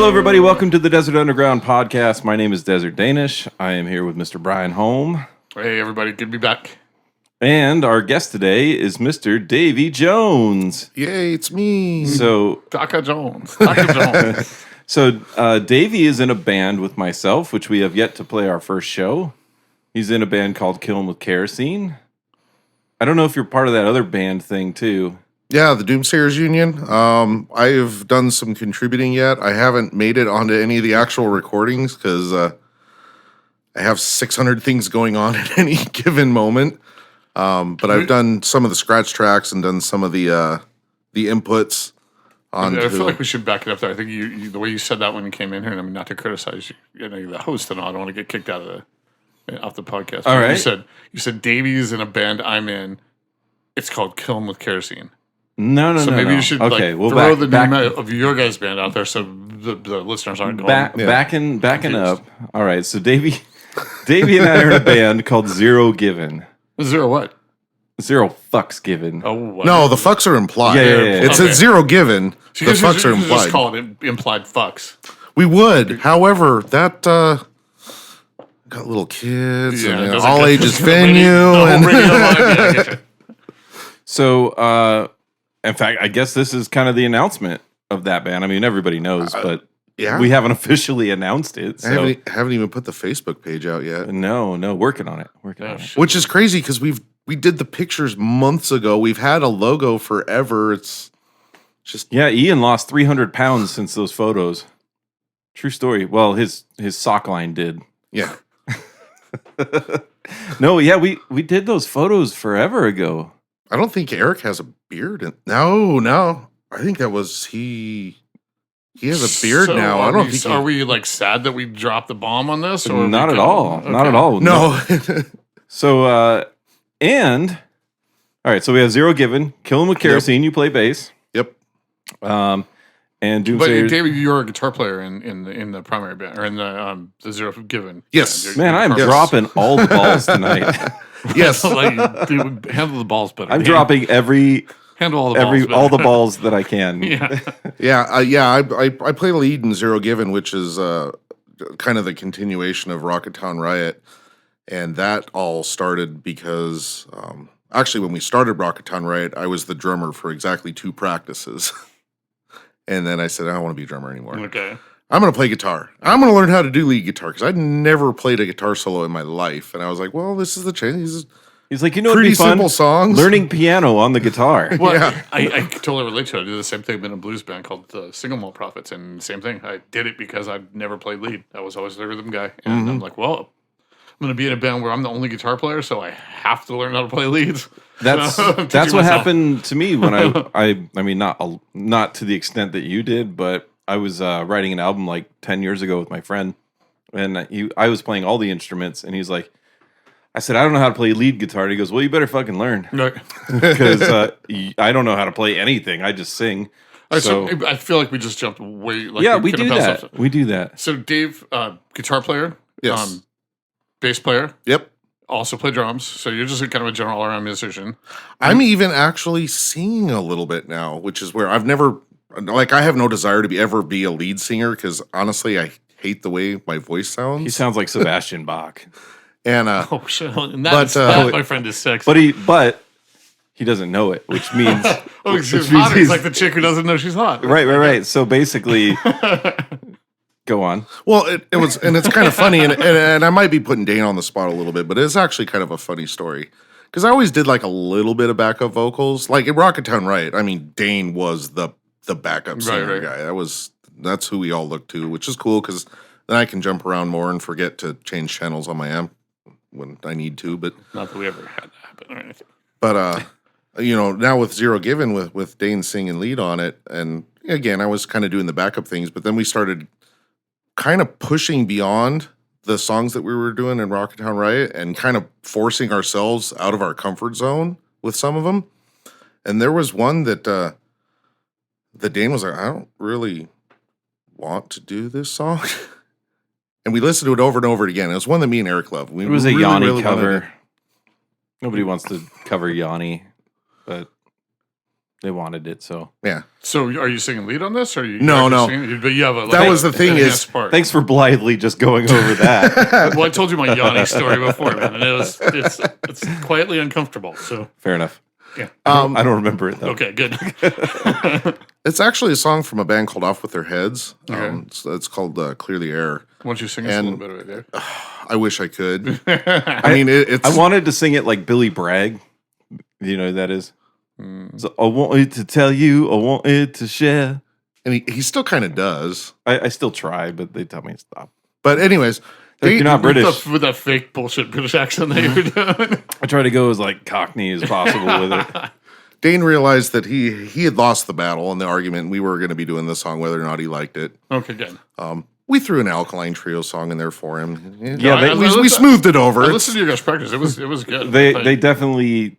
Hello, everybody. Welcome to the Desert Underground podcast. My name is Desert Danish. I am here with Mr. Brian Holm. Hey, everybody. Good to be back. And our guest today is Mr. Davey Jones. Yay, it's me. So, Dr. Jones. Dr. Jones. Davey is in a band with myself, which we have yet to play our first show. He's in a band called Kill 'Em With Kerosene. I don't know if you're part of that other band thing, too. Yeah, the Doomsayers Union. I've done some contributing yet. I haven't made it onto any of the actual recordings because I have 600 things going on at any given moment. But I've done some of the scratch tracks and done some of the inputs. I feel like we should back it up there. I think you the way you said that when you came in here, and I mean, not to criticize you, the host and all, I don't want to get kicked out of off the podcast. All right. You said Davey's in a band I'm in. It's called Kill 'Em With Kerosene. No. So maybe you should throw the name of your guys' band out there so the listeners aren't going. Backing up. All right, so Davey and I are in a band called Zero Given. Zero what? Zero fucks given. Oh, what? No, the fucks are implied. Yeah. It's a zero given. So the fucks are implied. Just call it implied fucks. We would. However, that got little kids and all ages venue. So, in fact, I guess this is kind of the announcement of that band. I mean, everybody knows, but we haven't officially announced it. So. I haven't even put the Facebook page out yet. No, working on it. Which is crazy because we did the pictures months ago. We've had a logo forever. It's just Ian lost 300 pounds since those photos. True story. Well, his sock line did. Yeah. We did those photos forever ago. I don't think Eric has a beard. No. I think that was he. He has a beard now. I don't think. Are we like sad that we dropped the bomb on this? Or not at all. Okay. Not at all. No. So all right. So we have Zero Given, Kill 'Em With Kerosene. Yep. You play bass. Yep. And Doomsayers. But David, you're a guitar player in the primary band or in the Zero Given. Yes. Man, I'm dropping all the balls tonight. Yes. Handle the balls better. I'm dropping handle all the balls that I can. I play lead in Zero Given, which is kind of the continuation of Rocketown Riot, and that all started because actually when we started Rocketown Riot, I was the drummer for exactly 2 practices, and then I said I don't want to be a drummer anymore. Okay. I'm going to play guitar. I'm going to learn how to do lead guitar because I'd never played a guitar solo in my life. And I was like, well, this is the chance. He's like, it'd pretty be fun simple songs. Learning piano on the guitar. Well, yeah. I totally relate to it. I did the same thing in a blues band called the Single Malt Prophets. And same thing. I did it because I'd never played lead. I was always the rhythm guy. And I'm like, well, I'm going to be in a band where I'm the only guitar player, so I have to learn how to play leads. That's what happened to me when I mean, not to the extent that you did, but I was writing an album like 10 years ago with my friend, and I was playing all the instruments, and he's like, I said, I don't know how to play lead guitar. And he goes, well, you better fucking learn. Because I don't know how to play anything. I just sing. So I feel like we just jumped way. We do that. We do that. So Dave, guitar player. Yes. Bass player. Yep. Also play drums. So you're just kind of a general all-around musician. I'm even actually singing a little bit now, which is where I've never... I have no desire to ever be a lead singer because honestly, I hate the way my voice sounds. He sounds like Sebastian Bach. And oh shit! And that, my friend, is sexy. But he doesn't know it, which means she's hot. He's like the chick who doesn't know she's hot. Right. So basically, go on. Well, it was, and it's kind of funny, and I might be putting Dane on the spot a little bit, but it's actually kind of a funny story. Because I always did like a little bit of backup vocals, like in Rocketown Riot. I mean, Dane was the backup singer guy. That's who we all look to, which is cool because then I can jump around more and forget to change channels on my amp when I need to. But not that we ever had that happen or anything. But now with Zero Given, with Dane singing lead on it, and again, I was kind of doing the backup things, but then we started kind of pushing beyond the songs that we were doing in Rocketown Riot and kind of forcing ourselves out of our comfort zone with some of them. And there was one that Dane was like, I don't really want to do this song. And we listened to it over and over again. It was one that me and Eric loved. It was a Yanni cover. Nobody wants to cover Yanni, but They wanted it, so Yeah. So are you singing lead on this, or you? No, you're no. Singing, but you have a. That was the thing is- part. thanks for blithely just going over that. Well, I told you my Yanni story before, man, and it's quietly uncomfortable. So Fair enough. yeah. I don't remember it though. Okay, good. It's actually a song from a band called Off With Their Heads. Okay. It's called Clear the Air. Why don't you sing us a little bit of it, Dave? I wish I could. I mean, it's. I wanted to sing it like Billy Bragg. You know who that is? So I wanted to tell you, I wanted to share. And he still kind of does. I still try, but they tell me to stop. But anyways, You're not British. With that fake bullshit British accent that you're doing. I try to go as like Cockney as possible with it. Dane realized that he had lost the battle in the argument. And we were going to be doing the song whether or not he liked it. Okay, good. We threw an Alkaline Trio song in there for him. Yeah, we smoothed it over. I listened to you guys practice. It was good. They definitely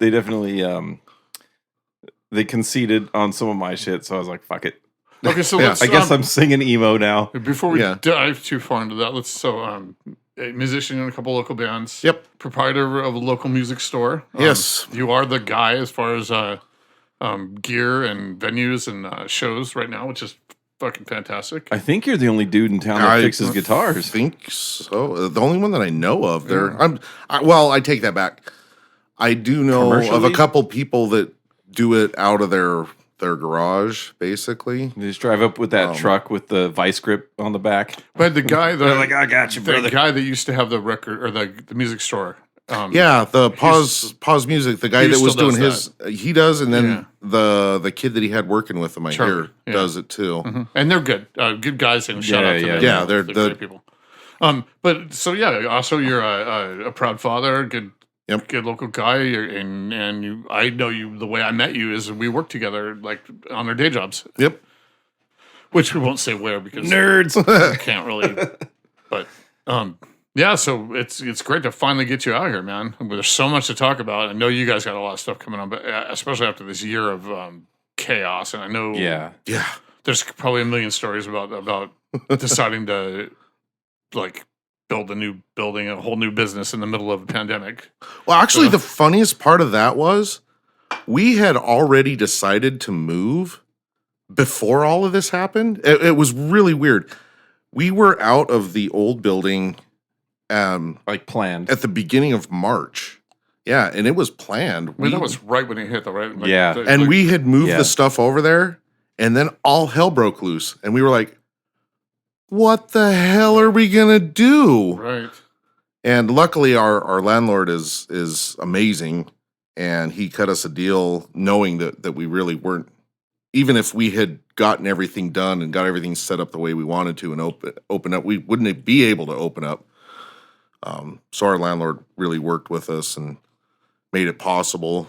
they conceded on some of my shit, so I was like, fuck it. Okay, so Yeah, let's. I guess I'm singing emo now. Before we Yeah. dive too far into that, a musician in a couple local bands. Yep. Proprietor of a local music store. Yes. You are the guy as far as gear and venues and shows right now, which is fucking fantastic. I think you're the only dude in town that fixes guitars. I think so. The only one that I know of. Well, I take that back. I do know of a Commercially? couple people that do it out of their garage, basically. You just drive up with that truck with the vice grip on the back. But the guy, They're like, I got you, the brother. guy that used to have the record or the music store. Yeah, the pause music. The guy He that was still doing does his, he does, and then Yeah. the kid that he had working with him, I Charlie, hear, yeah. does it too. And they're good guys, and shout out to them. Yeah, they're great people. But so yeah, also you're a proud father, good local guy, and you. I know you. The way I met you is we worked together, like on our day jobs. Yep. Which we won't say where because Nerds. can't really. But yeah, so it's great to finally get you out here, man. There's so much to talk about. I know you guys got a lot of stuff coming on, but especially after this year of chaos, and I know Yeah. there's probably a million stories about deciding to like build a new building, a whole new business in the middle of a pandemic. Well, actually, the funniest part of that was we had already decided to move before all of this happened. It was really weird. We were out of the old building like planned at the beginning of March. Yeah, and it was planned. I mean, that was right when it hit, though, right? Like, Yeah. And we had moved Yeah. the stuff over there, and then all hell broke loose. And we were like, what the hell are we going to do? right. And luckily, our landlord is amazing, and he cut us a deal knowing that we really weren't, even if we had gotten everything done and got everything set up the way we wanted to and open up, we wouldn't be able to open up. So our landlord really worked with us and made it possible,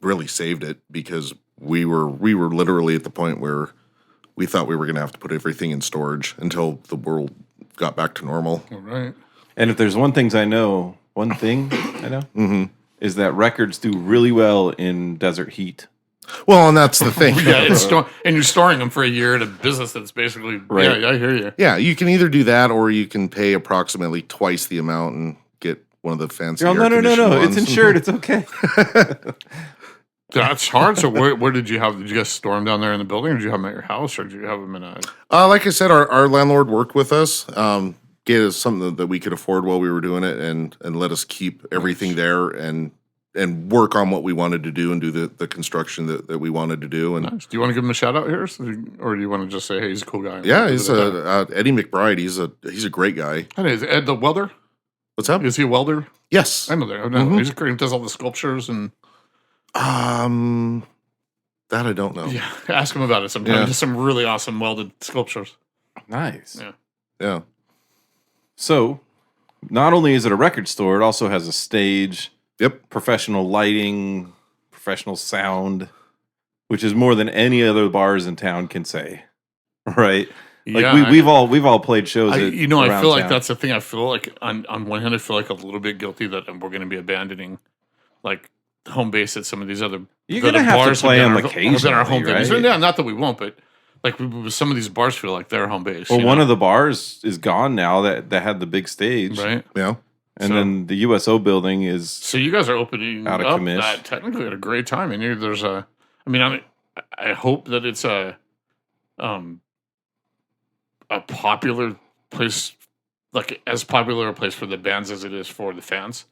really saved it, because we were literally at the point where we thought we were going to have to put everything in storage until the world got back to normal. All right. And if there's one thing I know, is that records do really well in desert heat. Well, and that's the thing. Yeah, and you're storing them for a year at a business that's basically Right. Yeah, I hear you. Yeah, you can either do that or you can pay approximately twice the amount and get one of the fancy. Oh, no. air-conditioned It's ones. insured. It's okay. That's hard. So where did you have? Did you guys store them down there in the building, or did you have them at your house, or did you have them in a? Like I said, our landlord worked with us, gave us something that we could afford while we were doing it, and let us keep everything there and work on what we wanted to do and do the construction that we wanted to do. And Nice. Do you want to give him a shout out here, or do you want to just say, "Hey, he's a cool guy"? yeah, he's Eddie McBride. He's a great guy. And is Ed the welder? What's up? Is he a welder? Yes. I know that. No, he's great. He does all the sculptures and That I don't know. yeah. Ask him about it sometime. Yeah. There's some really awesome welded sculptures. Nice. Yeah. Yeah. So, not only is it a record store, it also has a stage, Yep. professional lighting, professional sound, which is more than any other bars in town can say. Right? Like Yeah, we've all played shows. I around feel like town. that's the thing. I feel like on one hand, I feel like a little bit guilty that we're going to be abandoning like home base at some of these other. You're gonna have to play them Have been our home occasionally, base. right? Yeah, not that we won't, but like some of these bars feel like their home base. Well, one of the bars is gone now that had the big stage, right. Yeah. and then the USO building is So you guys are opening Out of up commish. that technically at a great time, and there's a I mean, I hope that it's a popular place, like as popular a place for the bands as it is for the fans,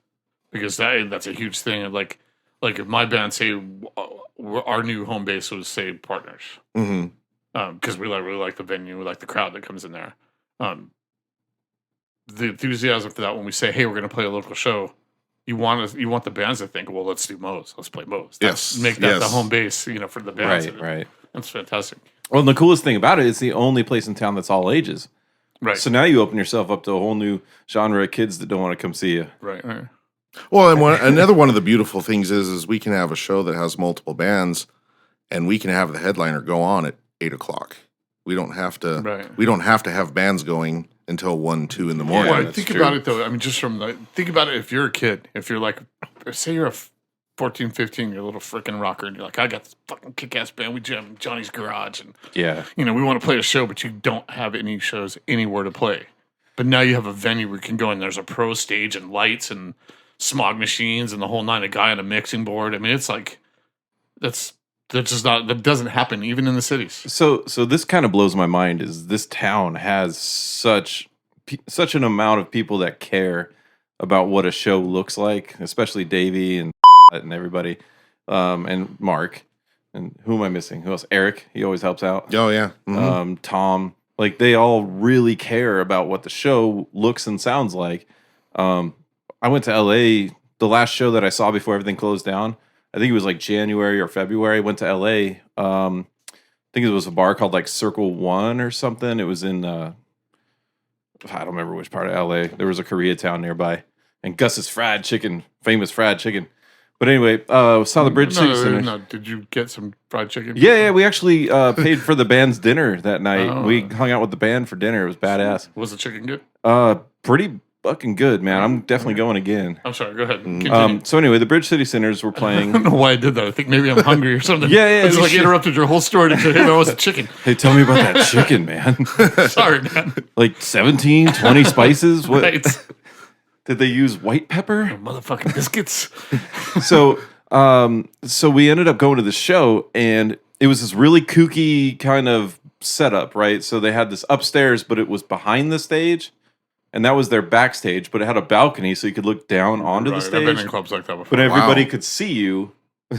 because that's a huge thing. And like if my band say our new home base was say Partners, because we really like the venue, we like the crowd that comes in there. The enthusiasm for that when we say, hey, we're going to play a local show. You want the bands to think, well, let's do Moe's. Let's play Moe's. Make that the home base, for the bands. Right. That's fantastic. Well, and the coolest thing about it is the only place in town that's all ages. Right. So now you open yourself up to a whole new genre of kids that don't want to come see you. Right. Well, and another one of the beautiful things is we can have a show that has multiple bands, and we can have the headliner go on at 8:00. We don't have to. Right. We don't have to have bands going until 1, 2 in the morning. Well, think about it though. I mean, just think about it. If you're a kid, if you're like, say you're a 14, 15, you're a little freaking rocker, and you're like, I got this fucking kick-ass band. We jam in Johnny's garage, and we want to play a show, but you don't have any shows anywhere to play. But now you have a venue where you can go, and there's a pro stage and lights and smog machines and the whole nine. A guy on a mixing board. I mean, it's like that doesn't happen even in the cities. So this kind of blows my mind. Is this town has such an amount of people that care about what a show looks like, especially Davey and everybody, and Mark, and who am I missing? Who else? Eric. He always helps out. Oh yeah. Tom. Like they all really care about what the show looks and sounds like. I went to LA. The last show that I saw before everything closed down, I think it was like January or February. I went to LA. I think it was a bar called like Circle One or something. It was in I don't remember which part of LA. There was a Koreatown nearby, and Gus's fried chicken, famous fried chicken. But anyway, saw the Bridge City Center. No, did you get some fried chicken? Yeah. We actually paid for the band's dinner that night. We hung out with the band for dinner. It was badass. Was the chicken good? Pretty fucking good, man. I'm definitely going again. I'm sorry. Go ahead. So anyway, the Bridge City Centers were playing. I don't know why I did that. I think maybe I'm hungry or something. Yeah. I just interrupted your whole story to say, hey, that was a chicken. Hey, tell me about that chicken, man. Sorry, man. Like 17, 20 spices? What? Right. Did they use white pepper? Motherfucking biscuits. So we ended up going to the show, and it was this really kooky kind of setup, right? So they had this upstairs, but it was behind the stage, and that was their backstage, but it had a balcony, so you could look down onto the stage. I've been in clubs like that before. But everybody could see you.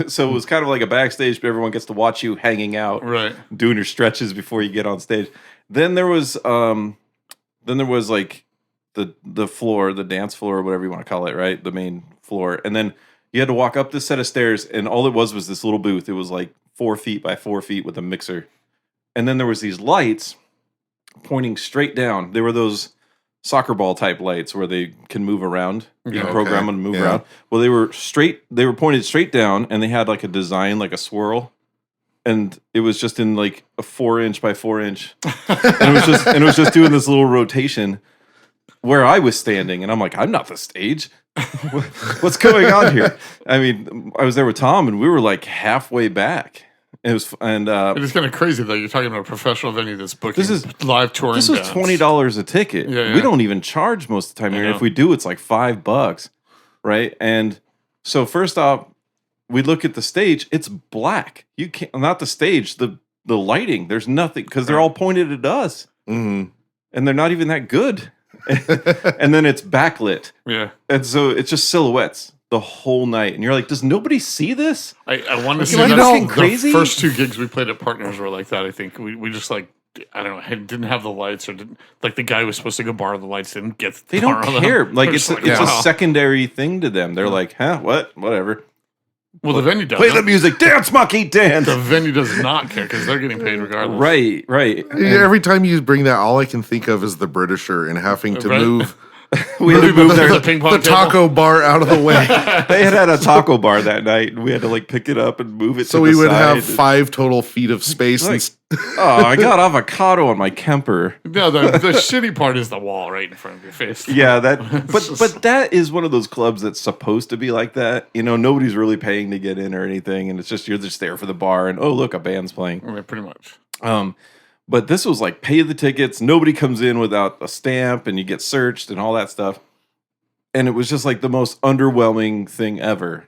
So it was kind of like a backstage, but everyone gets to watch you hanging out, right, doing your stretches before you get on stage. Then there was like the floor, the dance floor, or whatever you want to call it, right? The main floor. And then you had to walk up this set of stairs, and all it was this little booth. It was like 4 feet by 4 feet with a mixer. And then there was these lights pointing straight down. They were those soccer ball type lights where they can move around. You can program them to move around. Well, they were pointed straight down, and they had like a design, like a swirl. And it was just in like a 4-inch by 4-inch. and it was just doing this little rotation where I was standing, and I'm like, I'm not the stage. What's going on here? I mean, I was there with Tom, and we were like halfway back. It was, and it's kind of crazy though. You're talking about a professional venue that's booking live touring. This was $20 a ticket. Yeah. We don't even charge most of the time here. If we do, it's like $5, right? And so first off, we look at the stage. It's black. You can't, not the stage. The lighting. There's nothing because they're all pointed at us, and they're not even that good. And then it's backlit. Yeah. And so it's just silhouettes the whole night. And you're like, does nobody see this? I want to see that crazy. The first 2 gigs we played at Partners were like that. I think we just like, I don't know, didn't have the lights, or didn't, like the guy who was supposed to go borrow the lights didn't get. They don't care. Like it's a secondary thing to them. They're like, whatever. Well, the venue does. Play the music, dance, monkey, dance. The venue does not care because they're getting paid regardless. Right. Every time you bring that, all I can think of is the Britisher and having to move. We had to move the taco bar out of the way. They had a taco bar that night, and we had to like pick it up and move it. So we would have 5 total feet of space. Like, I got avocado on my Kemper. No, the shitty part is the wall right in front of your face. Yeah, but that is one of those clubs that's supposed to be like that. You know, nobody's really paying to get in or anything, and it's just you're just there for the bar, and oh look, a band's playing. Yeah, pretty much. But this was like pay the tickets. Nobody comes in without a stamp, and you get searched and all that stuff. And it was just like the most underwhelming thing ever.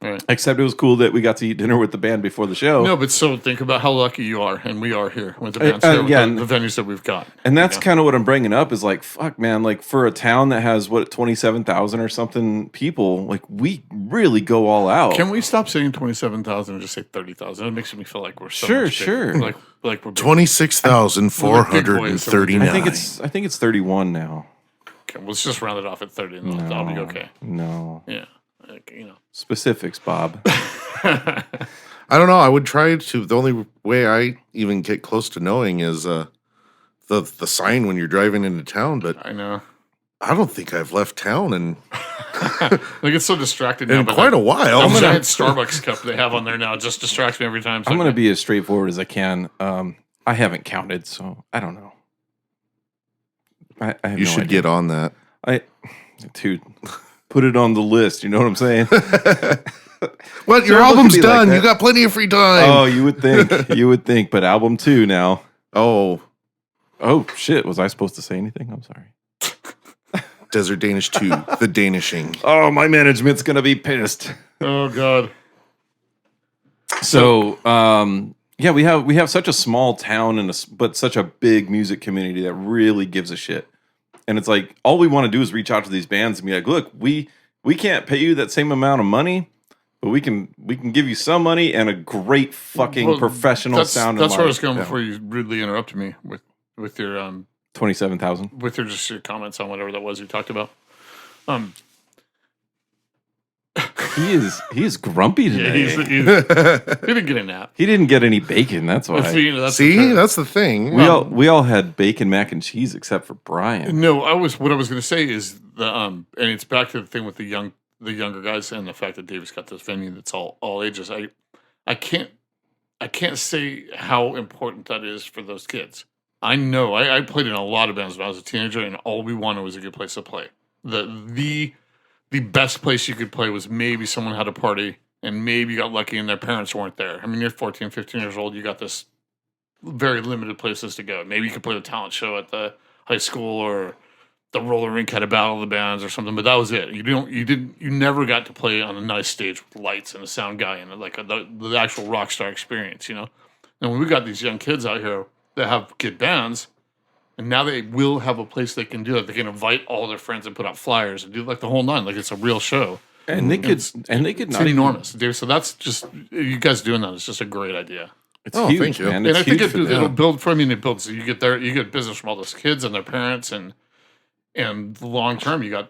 Right. Except it was cool that we got to eat dinner with the band before the show. No, but so think about how lucky you are, and we are here with the bands here, with the venues that we've got. And that's kind of what I'm bringing up is like, fuck, man, like for a town that has 27,000 or something people, like we really go all out. Can we stop saying 27,000 and just say 30,000? It makes me feel like we're so much sure. bigger. Like we're 26,439. I think it's 31 now. Okay, let's just round it off at 30, and I'll be okay. No. Yeah. Specifics, Bob. I don't know. I would try to. The only way I even get close to knowing is the sign when you're driving into town. But I know. I don't think I've left town in like it's so distracted now. in quite a while. The giant Starbucks cup they have on there now just distracts me every time. So I'm going to be as straightforward as I can. I haven't counted, so I don't know. I have you no should idea. get on that. Dude, put it on the list. You know what I'm saying? Well, your album's done. You got plenty of free time. Oh, you would think. But album 2 now. Oh, shit. Was I supposed to say anything? I'm sorry. Desert Danish 2, The Danishing. Oh, my management's going to be pissed. Oh, God. So, yeah, we have such a small town but such a big music community that really gives a shit. And it's like, all we want to do is reach out to these bands and be like, look, we can't pay you that same amount of money, but we can give you some money and a great fucking professional sound. That's where I was going before you rudely interrupted me with your 27,000 with your comments on whatever that was you talked about. He is grumpy today. Yeah, he didn't get a nap. He didn't get any bacon. That's why. That's the thing. We all had bacon, mac and cheese, except for Brian. No, what I was going to say is and it's back to the thing with the younger guys and the fact that Dave's got this venue that's all ages. I can't say how important that is for those kids. I know I played in a lot of bands when I was a teenager, and all we wanted was a good place to play. The best place you could play was maybe someone had a party and maybe you got lucky and their parents weren't there. I mean, you're 14, 15 years old. You got this very limited places to go. Maybe you could play the talent show at the high school or the roller rink had a battle of the bands or something, but that was it. You never got to play on a nice stage with lights and a sound guy and like the actual rock star experience, you know? And when we got these young kids out here that have good bands, and now they will have a place they can do it. They can invite all their friends and put out flyers and do like the whole nine, like it's a real show. And they could, it's enormous, dude. So that's just you guys doing that. It's just a great idea. It's huge, thank you. man. And It's I think huge it'll build. It builds. You get business from all those kids and their parents, and long term, you got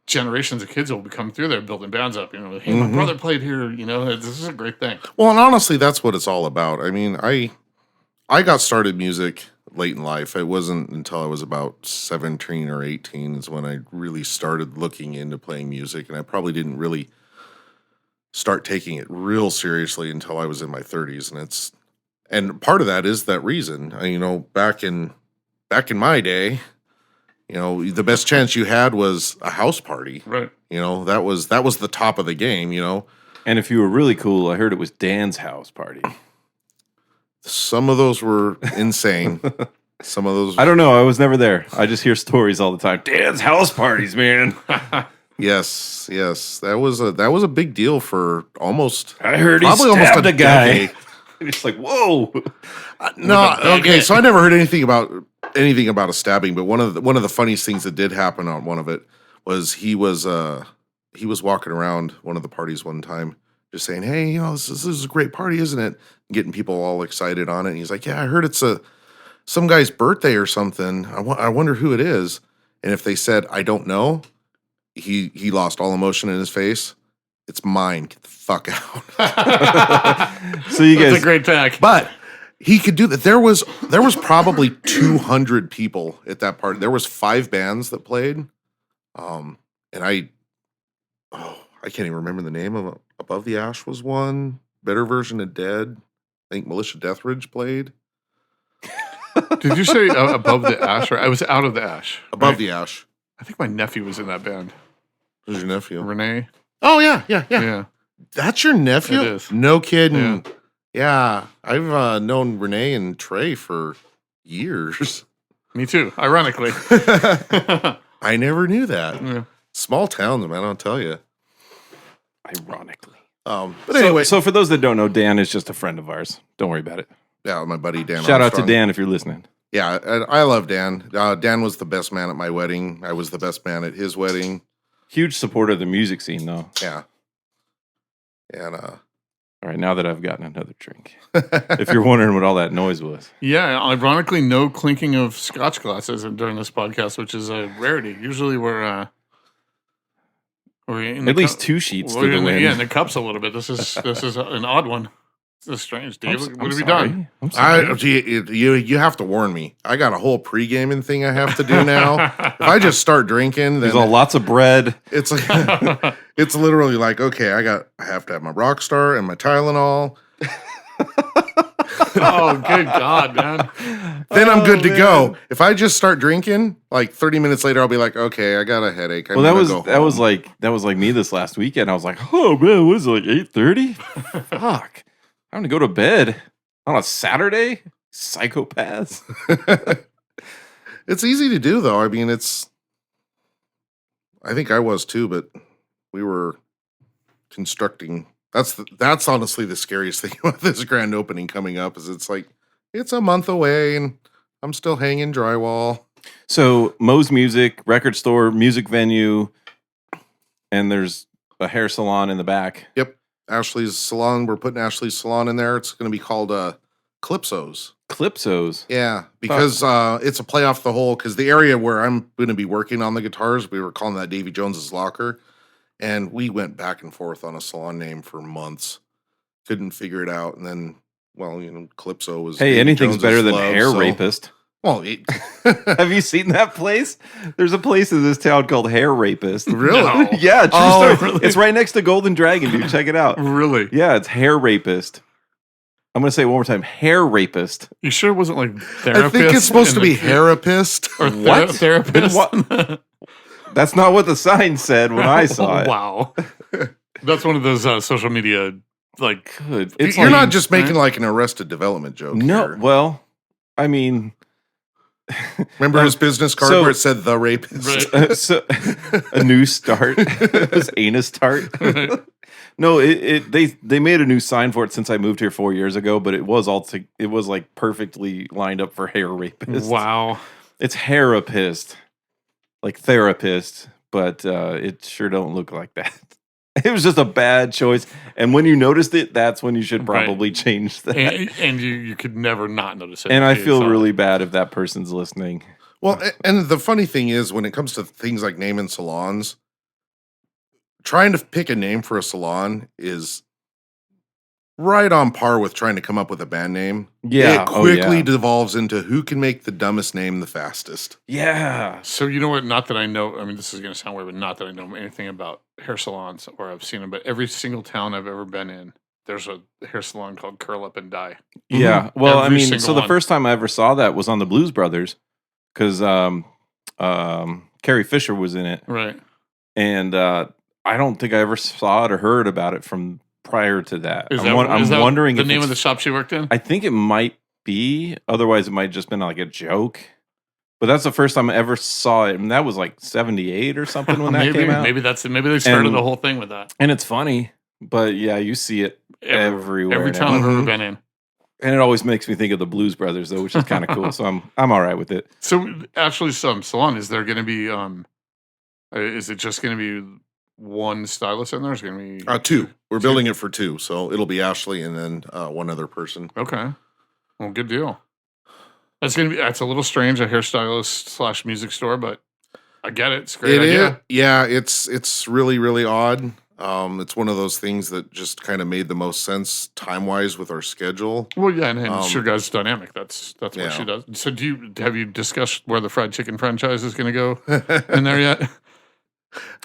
generations of kids that will be coming through there building bands up. Hey, my brother played here. This is a great thing. Well, and honestly, that's what it's all about. I mean, I got started music late in life. It wasn't until I was about 17 or 18 is when I really started looking into playing music, and I probably didn't really start taking it real seriously until I was in my 30s. And part of that is that reason. Back in my day, the best chance you had was a house party. Right. That was the top of the game. And if you were really cool, I heard it was Dan's house party. Some of those were insane. Some of those, I don't know. I was never there. I just hear stories all the time. Dan's house parties, man. Yes. That was a big deal for almost. I heard he stabbed a guy. It's like, whoa. No, okay. So I never heard anything about a stabbing, but one of the funniest things that did happen on one of it was he was walking around one of the parties one time, just saying, "Hey, this is a great party, isn't it?" Getting people all excited on it. And he's like, "Yeah, I heard it's some guy's birthday or something. I wonder who it is." And if they said, "I don't know," he lost all emotion in his face. It's mine. Get the fuck out. So you guys, that's a great pack. But he could do that. There was probably 200 people at that party. There was 5 bands that played. And I can't even remember the name of it. Above the Ash was one. Better Version of Dead. I think Militia Deathridge played. Did you say Above the Ash? Or I was Out of the Ash. Above the Ash. I think my nephew was in that band. Who's your nephew? Renee. Oh, yeah. That's your nephew? It is. No kidding. Yeah. I've known Renee and Trey for years. Me too, ironically. I never knew that. Yeah. Small towns, man, I'll tell you. ironically. But anyway, so for those that don't know, Dan is just a friend of ours. Don't worry about it. yeah, my buddy Dan. Shout out to Armstrong. Dan if you're listening. Yeah, I love Dan. Dan was the best man at my wedding. I was the best man at his wedding. Huge supporter of the music scene, though. Yeah. And all right, now that I've gotten another drink, if you're wondering what all that noise was. Yeah, ironically, no clinking of scotch glasses during this podcast, which is a rarity. Usually we're in at least two sheets to the wind. Yeah, in the cups a little bit. This is an odd one. This is strange. Dave, what have you sorry. done? I'm sorry. you have to warn me. I got a whole pre-gaming thing I have to do now. If I just start drinking, then there's lots of bread. It's like it's literally like, okay, I have to have my Rockstar and my Tylenol. Oh, good God, man. Then I'm good to go. If I just start drinking, like 30 minutes later, I'll be like, okay, I got a headache. Well, that was like me this last weekend. I was like, oh man, what is it, like 8:30? Fuck, I'm gonna go to bed on a Saturday. Psychopaths. It's easy to do though. I mean, I think I was too, but we were constructing. That's honestly the scariest thing about this grand opening coming up is it's like it's a month away and I'm still hanging drywall. So Mo's Music, record store, music venue, and there's a hair salon in the back. Yep, Ashley's salon. We're putting Ashley's salon in there. It's going to be called Calypso's. Calypso's. Yeah, because it's a play off the whole. Because the area where I'm going to be working on the guitars, we were calling that Davey Jones's locker. And we went back and forth on a salon name for months. Couldn't figure it out. And then, well, Calypso was. Hey, Davey anything's Jones's better than love, Hair Rapist. Well, have you seen that place? There's a place in this town called Hair Rapist. Really? No. Yeah, true story. Really? It's right next to Golden Dragon, dude. Check it out. Really? Yeah, it's Hair Rapist. I'm going to say it one more time. Hair Rapist. You sure it wasn't like therapist? I think it's supposed to be Therapist. Or What? Therapist? What? That's not what the sign said when I saw it. Wow. That's one of those social media, like... Good. It's You're like, not just making like an Arrested Development joke. No, here. well, I mean... Remember his business card where it said The Rapist? Right. So, a new start. It was anus tart. Right. No, they made a new sign for it since I moved here 4 years ago, but it was like perfectly lined up for Hair Rapist. Wow. It's Hairapist, like therapist, but it sure don't look like that. It was just a bad choice, and when you noticed it, that's when you should probably change that. And you could never not notice it. And I feel really bad if that person's listening. Well, and the funny thing is, when it comes to things like naming salons, trying to pick a name for a salon is right on par with trying to come up with a band name. Yeah. It quickly devolves into who can make the dumbest name the fastest. Yeah. So you know what? Not that I know. I mean, this is going to sound weird, but not that I know anything about hair salons or I've seen them. But every single town I've ever been in, there's a hair salon called Curl Up and Dye. Yeah. Well, Every I mean, single so the one. first time I ever saw that was on the Blues Brothers because Carrie Fisher was in it. Right. And I don't think I ever saw it or heard about it from prior to that. I'm wondering the if name it's- of the shop she worked in? I think it might be. Otherwise, it might just been like a joke. But that's the first time I ever saw it, and that was like 78 or something when that maybe, came out. Maybe that's it. Maybe they started And- the whole thing with that. And it's funny, but yeah, you see it everywhere. Every now. town I've ever Mhm. been in. And it always makes me think of the Blues Brothers, though, which is kind of cool. So I'm all right with it. So actually, some salon, is there going to be? Is it just going to be one stylist in there? Is it going to be 2. We're building it for 2, so it'll be Ashley and then one other person. Okay. Well, good deal. That's a little strange, a hairstylist / music store, but I get it. It's a great It idea. is. Yeah, it's really, really odd. It's one of those things that just kind of made the most sense time-wise with our schedule. Well, yeah, and Sure Guy's dynamic. That's what yeah. she does. So have you discussed where the fried chicken franchise is going to go in there yet?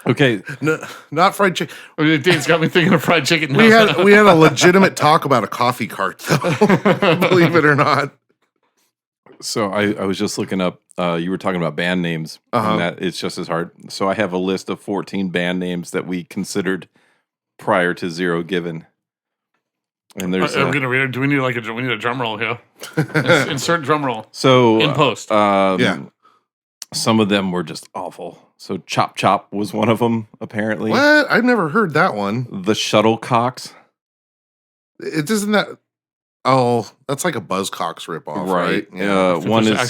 Okay. No, not fried chicken. Dave's got me thinking of fried chicken. We had a legitimate talk about a coffee cart, though. Believe it or not. So I was just looking up. You were talking about band names, and that it's just as hard. So I have a list of 14 band names that we considered prior to Zero Given. And there's I'm gonna read it. Do we need we need a drum roll here? Insert drum roll. so in post. Yeah. some of them were just awful. So Chop Chop was one of them, apparently. What? I've never heard that one. The Shuttlecocks. It isn't that. Oh, that's like a Buzzcocks ripoff, right? Yeah.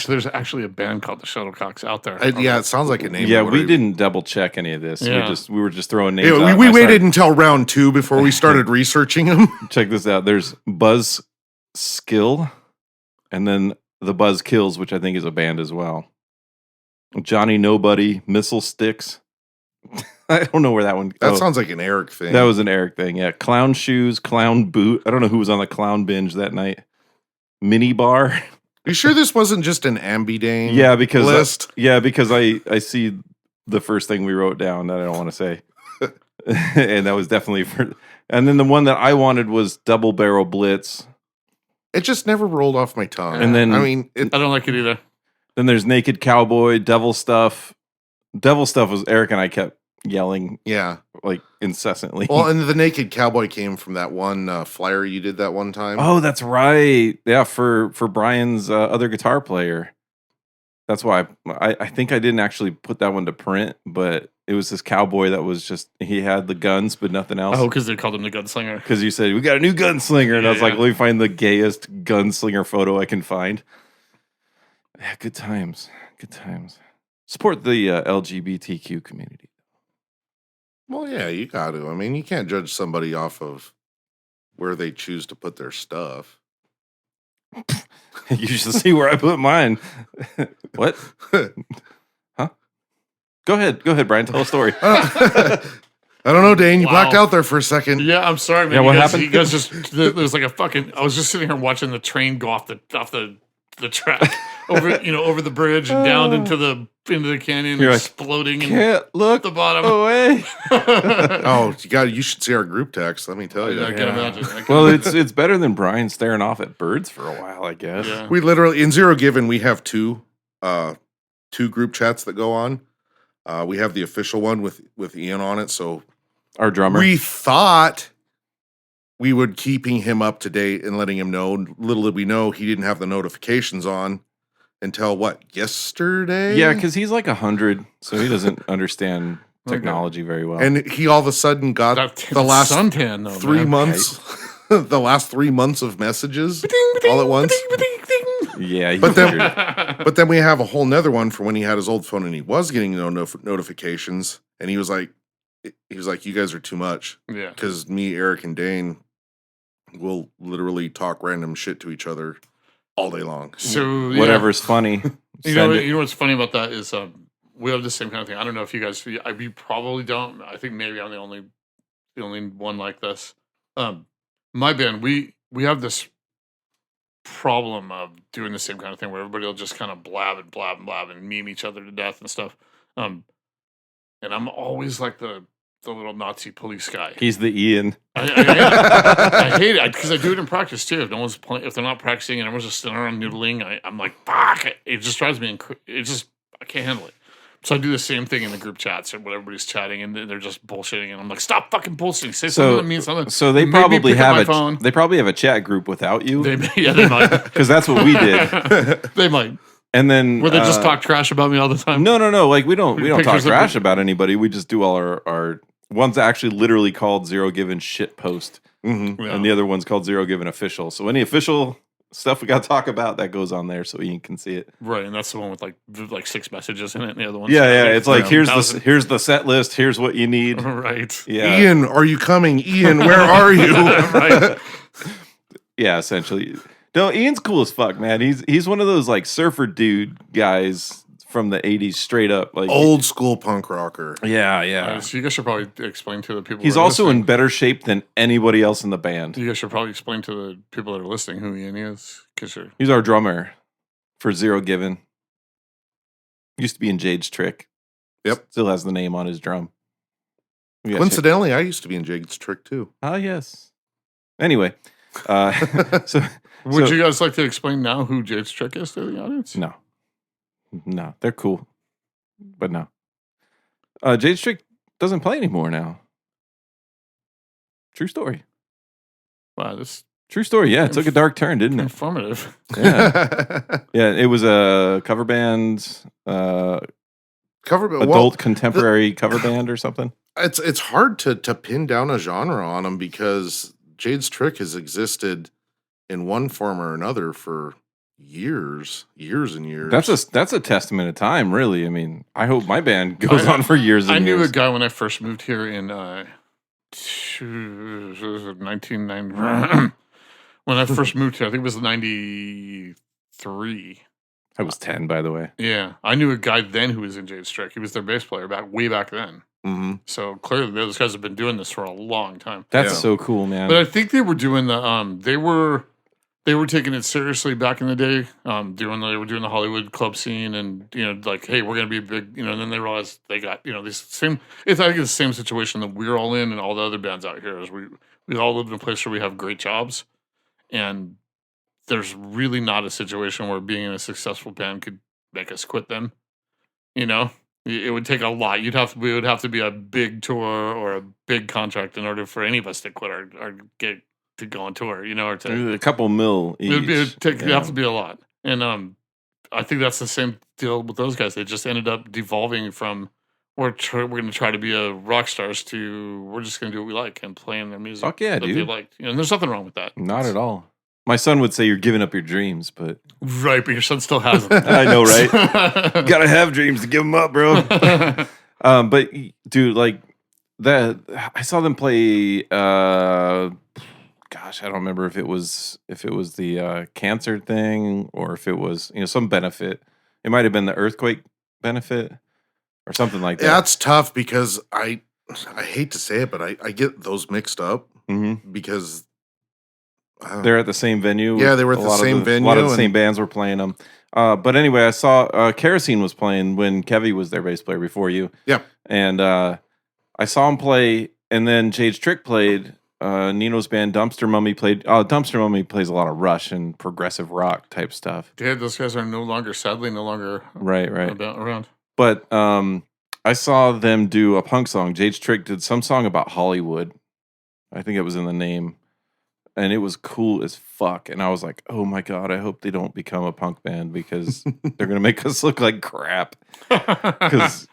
There's actually a band called the Shuttlecocks out there. Yeah, it sounds like a name. Yeah, we didn't double check any of this. Yeah. We were just throwing names. Yeah, out. we waited until round 2 before we started researching them. Check this out. There's Buzz Skill, and then the Buzz Kills, which I think is a band as well. Johnny Nobody, Missile Sticks. I don't know where that one. That sounds like an Eric thing. That was an Eric thing. Yeah, Clown Shoes, Clown Boot. I don't know who was on the Clown Binge that night. Mini Bar. You sure this wasn't just an Ambidane? Yeah, because list? because I see the first thing we wrote down that I don't want to say, and that was definitely for. And then the one that I wanted was Double Barrel Blitz. It just never rolled off my tongue. And then I mean, I don't like it either. Then there's Naked Cowboy, Devil Stuff. Devil Stuff was Eric and I kept yelling, yeah, like incessantly. Well, and the Naked Cowboy came from that one flyer you did that one time. Oh, that's right. Yeah, for Brian's other guitar player. That's why I think I didn't actually put that one to print, but it was this cowboy that was just, he had the guns, but nothing else. Oh, because they called him the Gunslinger. Because you said, we got a new gunslinger. And I was like, let me find the gayest gunslinger photo I can find. Yeah, good times. Good times. Support the LGBTQ community. Well, yeah, you got to. I mean, you can't judge somebody off of where they choose to put their stuff. You should see where I put mine. What? Huh? Go ahead, Brian. Tell a story. I don't know, Dane. You blacked out there for a second. Yeah, I'm sorry, man. Yeah, what happened? You guys just there's like a fucking. I was just sitting here watching the train go off the track over the bridge and down into the canyon, You're exploding like, and can't look the bottom. away. Oh, you should see our group text. Let me tell you. I can imagine. Well, it's better than Brian staring off at birds for a while, I guess. Yeah. We literally in Zero Given we have two group chats that go on. We have the official one with Ian on it. So Our drummer. we thought we would keeping him up to date and letting him know. Little did we know he didn't have the notifications on until yesterday? Yeah, because he's like 100, so he doesn't understand technology very well. And he all of a sudden got the last suntan, though, 3 man. months, the last 3 months of messages all at once. Yeah, But then we have a whole nother one for when he had his old phone and he was getting no notifications, and he was like, you guys are too much. Yeah. Because me, Eric, and Dane will literally talk random shit to each other all day long. So whatever's funny. You know what's funny about that is we have the same kind of thing. I don't know if you guys, you probably don't. I think maybe I'm the only one like this. My band, we have this problem of doing the same kind of thing where everybody will just kind of blab and meme each other to death and stuff. And I'm always like the little Nazi police guy. He's the Ian. I hate it because I do it in practice too. If no one's playing, if they're not practicing and everyone's just sitting around noodling, I'm like, fuck! It just drives me. I can't handle it. So I do the same thing in the group chats when everybody's chatting and they're just bullshitting, and I'm like, stop fucking bullshitting. Say something that means something. So they probably have a chat group without you. They might, because that's what we did. They might. And then where they just talk trash about me all the time. No. Like we don't talk trash about anybody. We just do all our one's actually literally called Zero Given Shit Post, and the other one's called Zero Given Official. So any official stuff we got to talk about that goes on there, so Ian can see it. Right, and that's the one with like 6 messages in it. And the other one, it's like here's the set list. Here's what you need. Right. Yeah. Ian, are you coming? Ian, where are you? Right. Yeah, essentially. No, Ian's cool as fuck, man. He's one of those like surfer dude guys from the 80s, straight up, like old school punk rocker. Yeah. So you guys should probably explain to the people. He's also in better shape than anybody else in the band. You guys should probably explain to the people that are listening who Ian is, because he's our drummer for Zero Given. Used to be in Jades Trick. Yep, still has the name on his drum. Coincidentally, I used to be in Jades Trick too. Ah, yes. Anyway, would you guys like to explain now who Jades Trick is to the audience? No, they're cool, but no. Jades Trick doesn't play anymore now. True story. Wow, this True story. Yeah, it took a dark turn, didn't it? Informative. Yeah, yeah. It was a cover band, adult contemporary cover band or something. It's hard to pin down a genre on them because Jades Trick has existed in one form or another for years and years. That's a testament of time, really. I mean, I hope my band goes on for years and years. I knew a guy when I first moved here in 1990. When I first moved here, I think it was 93. I was 10, by the way. Yeah, I knew a guy then who was in Jades Trick. He was their bass player way back then. Mm-hmm. So clearly, those guys have been doing this for a long time. That's so cool, man. But I think they were doing the they were taking it seriously back in the day. They were doing the Hollywood club scene, and like, hey, we're gonna be big. And then they realized they got this same. I think it's the same situation that we're all in, and all the other bands out here is we all live in a place where we have great jobs, and there's really not a situation where being in a successful band could make us quit them. It would take a lot. It would have to be a big tour or a big contract in order for any of us to quit or get to go on tour, or to a couple mil each. It'd have to be a lot. And I think that's the same deal with those guys. They just ended up devolving from we're going to try to be a rock stars to we're just going to do what we like and playing their music. Fuck yeah, dude. They like. And there's nothing wrong with that. Not at all. My son would say you're giving up your dreams, but... Right, but your son still has them. I know, right? Gotta have dreams to give them up, bro. But, dude, like, that... I saw them play... gosh, I don't remember if it was the cancer thing or if it was, some benefit. It might have been the earthquake benefit or something like that. Yeah, that's tough because I hate to say it, but I get those mixed up because... They're at the same venue. Yeah, they were at the same venue. A lot of the same bands were playing them. But anyway, I saw Kerosene was playing when Kevy was their bass player before you. Yeah. And I saw him play, and then Jades Trick played. Nino's band Dumpster Mummy played. Dumpster Mummy plays a lot of Rush and progressive rock type stuff. Yeah, those guys are sadly no longer right around. But I saw them do a punk song. Jades Trick did some song about Hollywood. I think it was in the name. And it was cool as fuck. And I was like, oh my God, I hope they don't become a punk band because they're going to make us look like crap. Because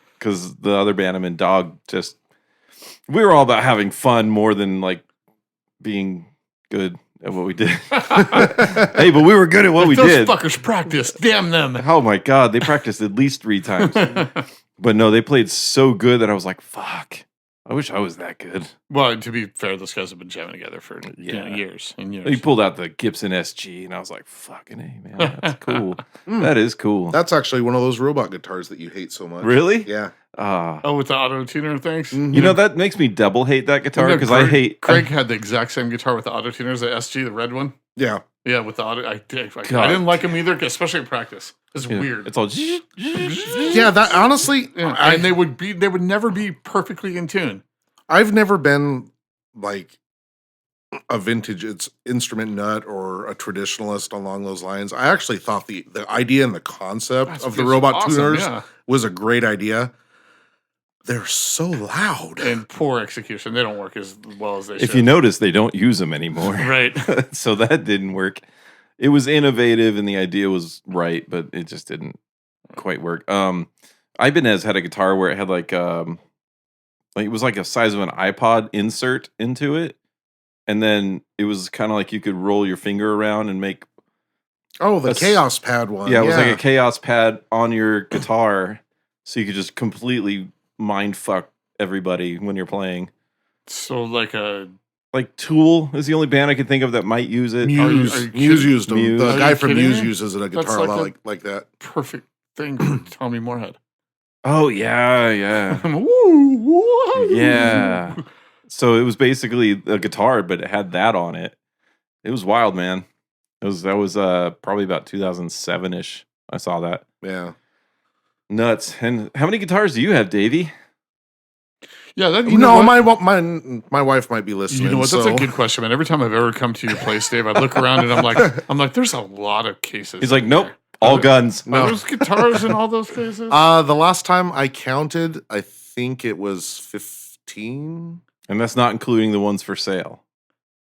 the other band I'm in, Dog, we were all about having fun more than like being good at what we did. Hey, but we were good at what we did. Those fuckers practiced. Damn them. Oh my God, they practiced at least 3 times. But no, they played so good that I was like, fuck. I wish I was that good. Well, to be fair, those guys have been jamming together for years and years. He pulled out the Gibson SG, and I was like, fucking A, man. That's cool. That is cool. That's actually one of those robot guitars that you hate so much. Really? Yeah. With the auto-tuner things? Mm-hmm. That makes me double hate that guitar because I hate... Craig had the exact same guitar with the auto-tuners, the SG, the red one. Yeah. Yeah, with the auto... I didn't like them either, especially in practice. It's weird. It's all... Yeah, that honestly... Yeah, and they would never be perfectly in tune. I've never been like a vintage instrument nut or a traditionalist along those lines. I actually thought the idea and the concept of the robot tuners was a great idea. They're so loud. And poor execution. They don't work as well as they should. If you notice, they don't use them anymore. Right. So that didn't work. It was innovative and the idea was right, but it just didn't quite work. Ibanez had a guitar where it had like it was like a size of an iPod insert into it. And then it was kind of like you could roll your finger around and make... Oh, the Chaos Pad one. Yeah, it was like a Chaos Pad on your guitar. So you could just completely mind fuck everybody when you're playing. So like Tool is the only band I can think of that might use it. Muse used them. Muse. The guy from Muse uses a guitar a lot like that. Perfect thing for Tommy Moorhead. Oh, yeah. Yeah. So it was basically a guitar, but it had that on it. It was wild, man. That was probably about 2007-ish. I saw that. Yeah. Nuts. And how many guitars do you have, Davey? Yeah, my wife might be listening. You know what? That's a good question, man. Every time I've ever come to your place, Dave, I look around and I'm like, there's a lot of cases. He's like, nope. All guns. No. There's guitars in all those cases? The last time I counted, I think it was 15. And that's not including the ones for sale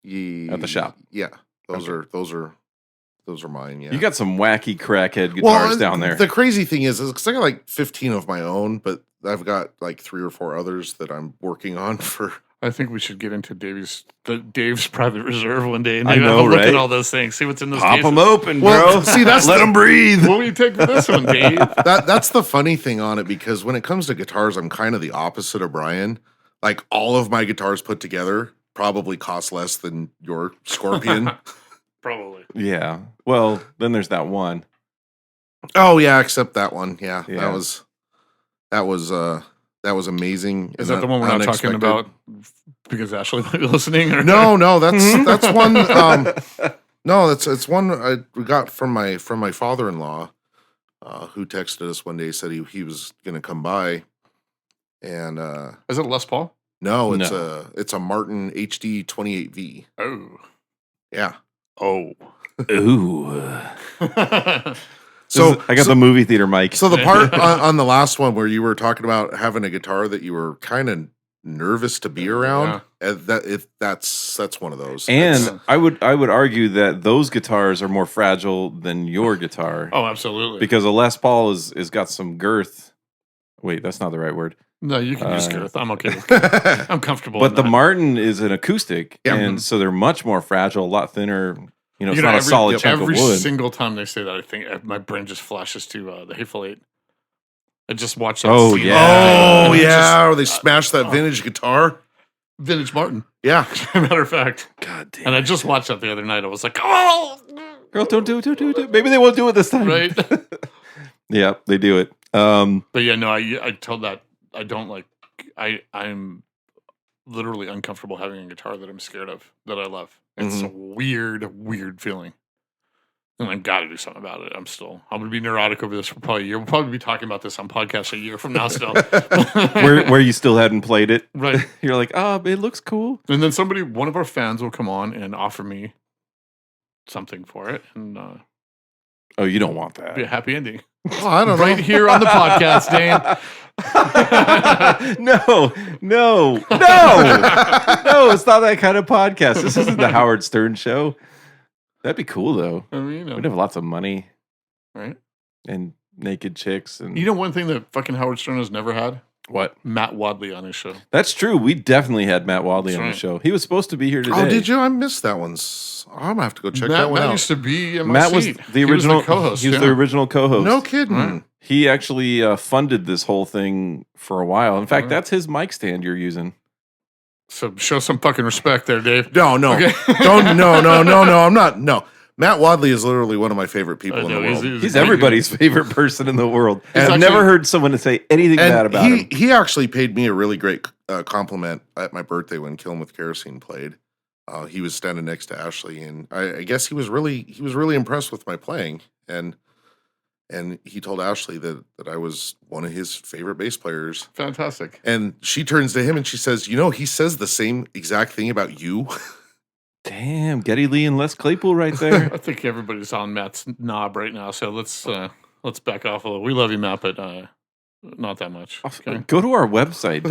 at the shop. Yeah. Those are mine. Yeah, You got some wacky crackhead guitars down there. The crazy thing is because I got like 15 of my own, but I've got like 3 or 4 others that I'm working on for. I think we should get into Dave's private reserve one day and I know, have a look right? at all those things. See what's in those Pop cases. them open, Well, bro. see, that's let them breathe. What will you take for this one, Dave? That's the funny thing on it, because when it comes to guitars, I'm kind of the opposite of Brian. Like, all of my guitars put together probably cost less than your Scorpion. Probably. Yeah. Well, then there's that one. Oh yeah, except that one. Yeah. Yeah. That was amazing. Is that the one we're not talking unexpected. about because Ashley might be listening? Or? No, that's one. No, it's one we got from my father-in-law, who texted us one day, said he was gonna come by, and Is it Les Paul? no, it's a Martin HD 28V. Oh. Yeah. Oh. Ooh. So I got the movie theater mic. So the part on the last one where you were talking about having a guitar that you were kind of nervous to be around, that's one of those. And I would argue that those guitars are more fragile than your guitar. Oh, absolutely. Because a Les Paul is got some girth. Wait, that's not the right word. No, you can use girth. I'm okay with girth. I'm comfortable. But in the that. Martin is an acoustic, Yeah. and so they're much more fragile, a lot thinner. You know, it's You know, not a solid chunk of every wood. single time they say that, I think my brain just flashes to the Hateful Eight. I just watched that. Oh, scene. yeah. Oh Just yeah, or they smashed that vintage guitar. vintage Martin. Yeah. As a matter of fact. God damn. And I just watched that the other night. I was like, oh, Girl, don't do it. Maybe they won't do it this time. right. Yeah, they do it. But yeah, no, I told that I don't like. I'm literally uncomfortable having a guitar that I'm scared of, that I love. It's a weird feeling. And I've got to do something about it. I'm going to be neurotic over this for probably a year. We'll probably be talking about this on podcast a year from now still. where you still hadn't played it. Right. You're like, oh, it looks cool. And then one of our fans will come on and offer me something for it. And Oh, you don't want that. be a happy ending. Well, I don't Right know. here on the podcast, Dane. No, it's not that kind of podcast. This isn't the Howard Stern show. That'd be cool though. I mean, We'd have lots of money right? and naked chicks and You know one thing that fucking Howard Stern has never had? what? Matt Wadley on his show. That's true. We definitely had Matt Wadley That's on right. the show. He was supposed to be here today. Oh, did you? I missed that one. I'm gonna have to go check that one Matt out. used to be in my Matt was seat. the He original co-host. He was the original co-host. No kidding. Right. He actually funded this whole thing for a while. In fact, that's his mic stand you're using. So show some fucking respect there, Dave. No. Okay. Don't. No. I'm not. No. Matt Wadley is literally one of my favorite people in the world. He's everybody's favorite person in the world. He's I've actually- never heard someone say anything bad about him. He actually paid me a really great compliment at my birthday when Kill 'Em with Kerosene played. He was standing next to Ashley, and I guess he was really impressed with my playing, and he told Ashley that I was one of his favorite bass players. Fantastic. And she turns to him and she says, "You know, he says the same exact thing about you." Damn, Geddy Lee and Les Claypool right there. I think everybody's on Matt's knob right now, so let's back off a little. We love you, Matt, but not that much. Okay. Go to our website,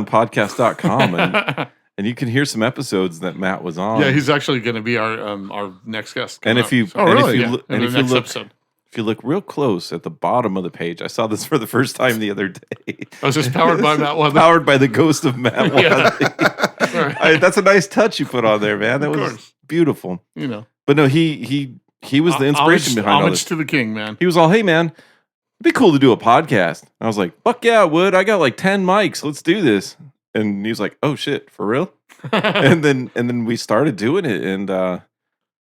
desertundergroundpodcast.com, and you can hear some episodes that Matt was on. Yeah, he's actually going to be our next guest. and if you Oh, really? and if you next look episode. if you look real close at the bottom of the page, I saw this for the first time the other day. I was just powered by Matt Wadley. Powered by the ghost of Matt Yeah. Wadley. Sorry. That's a nice touch you put on there, man. That Of was course. beautiful. You know, But no, he was the inspiration behind all homage this. to the king, man. He was all, "Hey, man, it'd be cool to do a podcast." And I was like, "Fuck yeah, it would. I got like 10 mics. Let's do this." And he was like, "Oh shit, for real?" and then we started doing it, and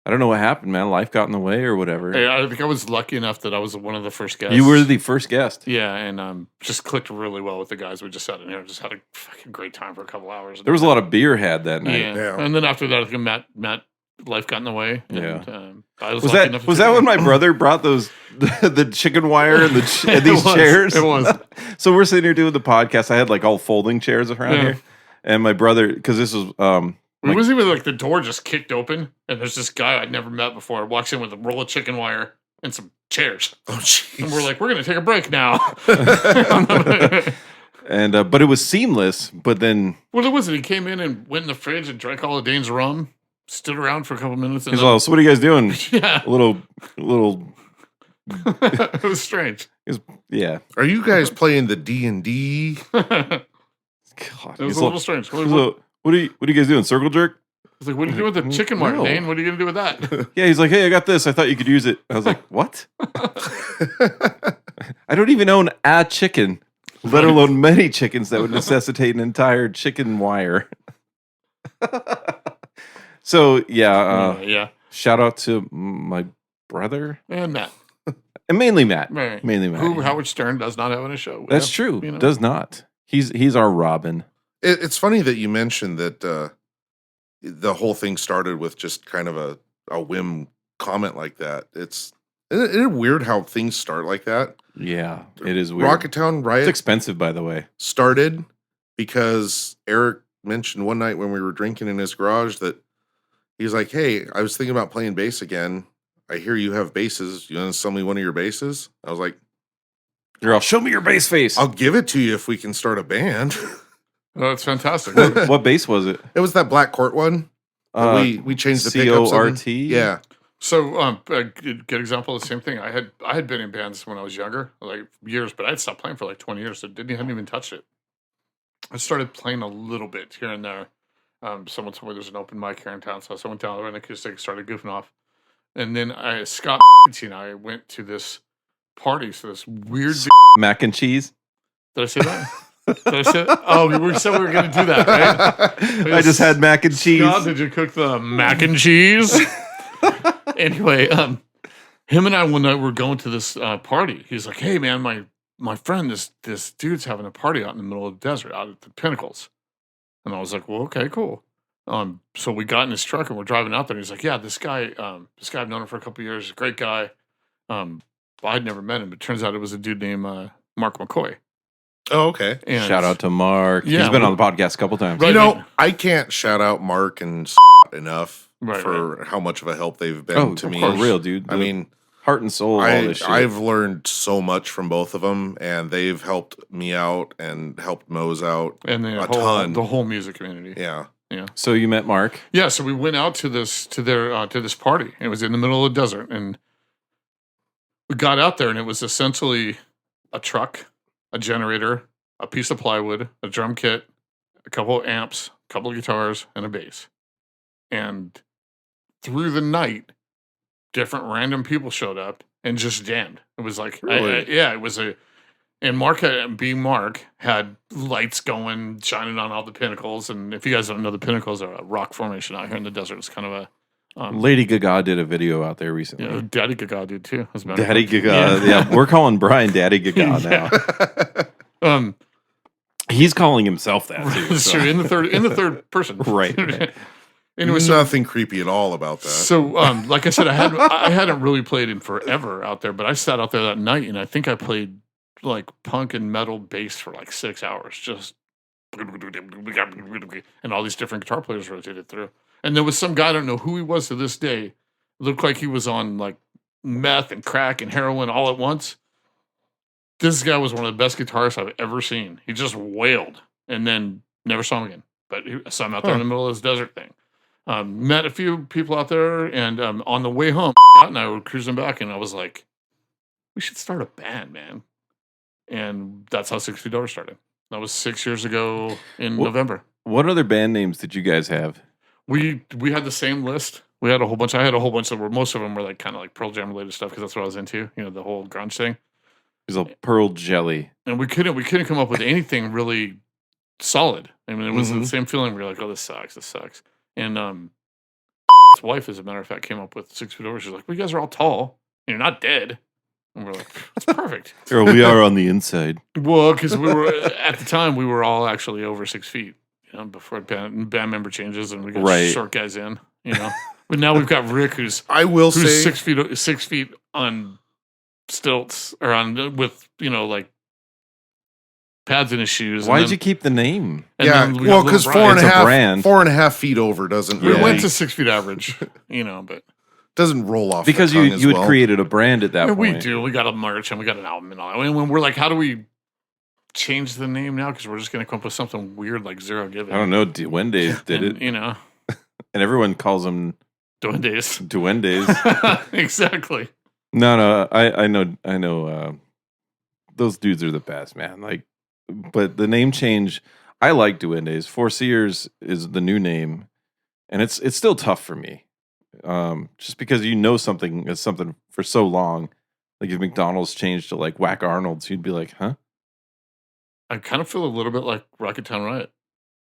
I don't know what happened, man. Life got in the way or whatever. Hey, I think I was lucky enough that I was one of the first guests. You were the first guest. Yeah, and just clicked really well with the guys. We just sat in here and just had a fucking great time for a couple hours. There was a lot of beer had that night. Yeah. Yeah. And then after that, I think Matt, life got in the way. And, Yeah. I Was lucky enough that to was take that it. when my brother brought those the chicken wire and and these It was. chairs? It was. So we're sitting here doing the podcast. I had like all folding chairs around Yeah. here, and my brother, because this was It wasn't even like the door just kicked open, and there's this guy I'd never met before. Walks in with a roll of chicken wire and some chairs, Oh, jeez. and we're like, "We're gonna take a break now." and but it was seamless. But then Well, it wasn't. He came in and went in the fridge and drank all of Dane's rum. stood around for a couple minutes. And He's all, so what are you guys doing? yeah, A little. it was strange. Yeah. Are you guys playing the D&D? It God, was a little strange. what are you guys doing? Circle jerk? He's like, what are you doing with the chicken wire, No. Dane? What are you going to do with that? Yeah, he's like, hey, I got this. I thought you could use it. I was like, what? I don't even own a chicken, let alone many chickens that would necessitate an entire chicken wire. So, yeah. shout out to my brother. And Matt. And mainly Matt. Right. Mainly Matt. Who Howard Stern does not have on his show. That's true. You know. Does not. He's our Robin. It's funny that you mentioned that the whole thing started with just kind of a whim comment like that. Isn't it weird how things start like that? Yeah, it is weird. Rocketown Riot It's expensive, by the way. started because Eric mentioned one night when we were drinking in his garage that he's like, hey, I was thinking about playing bass again. I hear you have basses. You want to sell me one of your basses? I was like, You're all, show me your bass face. I'll give it to you if we can start a band. Oh, it's fantastic. What bass was it? It was that Black Court one. We changed the pickups. CORT? Yeah. So, a good example of the same thing. I had been in bands when I was younger, like years, but I'd stopped playing for like 20 years. So hadn't even touched it. I started playing a little bit here and there. Someone told me there's an open mic here in town, so I went down there and acoustic, started goofing off. And then Scott and I went to this party. So this weird Mac and cheese. Did I say that? Did I say that? Oh, we said we were going to do that, right? I just had mac and cheese. Scott, did you cook the mac and cheese? Anyway, him and I one night were going to this party. He's like, "Hey, man, my friend, this dude's having a party out in the middle of the desert, out at the Pinnacles." And I was like, "Well, okay, cool." So we got in his truck and we're driving out there. And he's like, "Yeah, this guy I've known him for a couple of years. Great guy. I'd never met him, but turns out it was a dude named Mark McCoy." Oh, okay. And Shout out to Mark. Yeah, He's been on the podcast a couple times. Right. You know, I can't shout out Mark and enough Right, for how much of a help they've been to me. For real, dude. I mean, heart and soul, all this shit. I've learned so much from both of them, and they've helped me out and helped Mose out and a ton. the whole music community. Yeah. So you met Mark. Yeah, so we went out to this party. It was in the middle of the desert, and we got out there, and it was essentially a truck, a generator, a piece of plywood, a drum kit, a couple of amps, a couple of guitars, and a bass. And through the night, different random people showed up and just jammed. It was like, Really? it was and Mark, being Mark, had lights going, shining on all the pinnacles. And if you guys don't know, the pinnacles are a rock formation out here in the desert. It's kind of a Lady Gaga did a video out there recently. yeah, Daddy Gaga did too. As a matter of Daddy fact. Gaga. Yeah, we're calling Brian Daddy Gaga now. He's calling himself that too. It's so. true. In the third person. Right. Anyway, There's nothing creepy at all about that. So, like I said, I hadn't really played in forever out there, but I sat out there that night, and I think I played like punk and metal bass for like 6 hours, just and all these different guitar players rotated through. And there was some guy, I don't know who he was to this day, looked like he was on like meth and crack and heroin all at once. This guy was one of the best guitarists I've ever seen. He just wailed, and then never saw him again. But I saw him out there in the middle of this desert thing. Met a few people out there, and on the way home, and I were cruising back, and I was like, we should start a band, man. And that's how 6 Feet Over started. That was 6 years ago in November. What other band names did you guys have? We had the same list. We had a whole bunch. I had a whole bunch that were, most of them were like kind of like Pearl Jam related stuff because that's what I was into. You know, the whole grunge thing. It was a Pearl Jelly. And we couldn't come up with anything really solid. I mean, it was the same feeling. We were like, oh, this sucks. And his wife, as a matter of fact, came up with 6 Feet Over. She's like, well, you guys are all tall. And you're not dead. And we're like, that's perfect. Or we are on the inside. Well, because we were at the time we were all actually over 6 feet. You know, before band member changes and we got short guys in. You know, but now we've got Rick, who's say 6 feet on stilts or on with like pads in his shoes. Why'd you keep the name? Yeah, well, because It's a brand. 4.5 feet over doesn't we really went to 6 feet average. But. Doesn't roll off because the tongue as you had well. created a brand at that Yeah, point. we do. We got a merch and we got an album and all that. And when we're like, how do we change the name now? Because we're just going to come up with something weird like Zero Giving. I don't know. Wendy did it. You know, and everyone calls them Duendes. Duendes. Exactly. No, I know. Those dudes are the best, man. Like, but the name change, I like Duendes. Four Seers is the new name, and it's still tough for me. Just because you know something is something for so long. Like if McDonald's changed to like Whack Arnold's, you'd be like, huh? I kind of feel a little bit like Rocket Town Riot.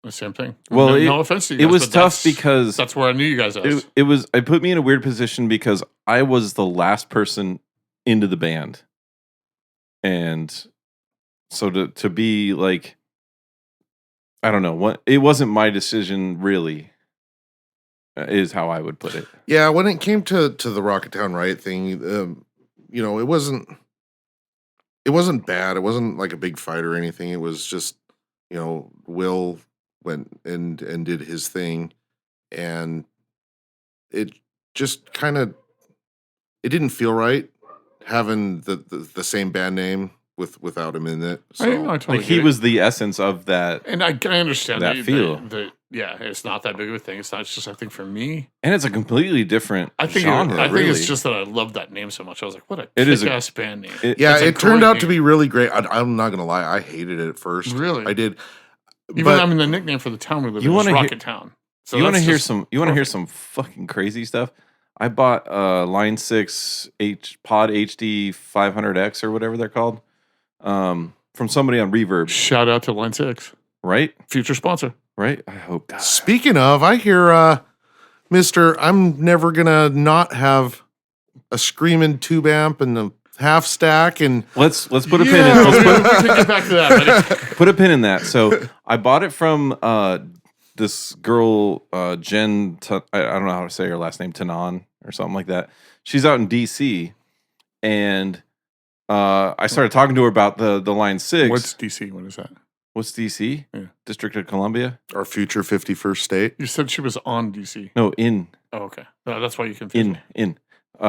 The same thing. Well, no offense to you guys, it was but tough because that's where I knew you guys as. It put me in a weird position because I was the last person into the band. And so to be like, I don't know what, it wasn't my decision really, is how I would put it. Yeah, when it came to the Rocketown Riot thing, you know, it wasn't bad. It wasn't like a big fight or anything. It was just, you know, Will went and did his thing, and it just kind of, it didn't feel right having the same band name without him in it. So I totally like he was the essence of that, and I understand that feel. Yeah, it's not that big of a thing. It's not just, I think for me, and it's a completely different genre. I think it's just that I love that name so much. I was like, what a kick-ass band name. It turned out to be really great. I'm not gonna lie, I hated it at first. Really, I did. Even I mean, the nickname for the town we live in is Rocket Town. So you want to hear some fucking crazy stuff? I bought Line 6 Pod HD 500X or whatever they're called, from somebody on Reverb. Shout out to Line 6, right? Future sponsor, right? I hope. God. Speaking of, I hear Mr. I'm never gonna not have a screaming tube amp and a half stack, and let's put a pin in. We can get back to that. Buddy. Put a pin in that. So I bought it from this girl, Jen. I don't know how to say her last name, Tanan or something like that. She's out in DC, and I started talking to her about the Line 6. What's DC? What is that? What's DC? Yeah. District of Columbia. our future 51st state. You said she was on DC. No, in. Oh, okay. No, that's why you confused me. In.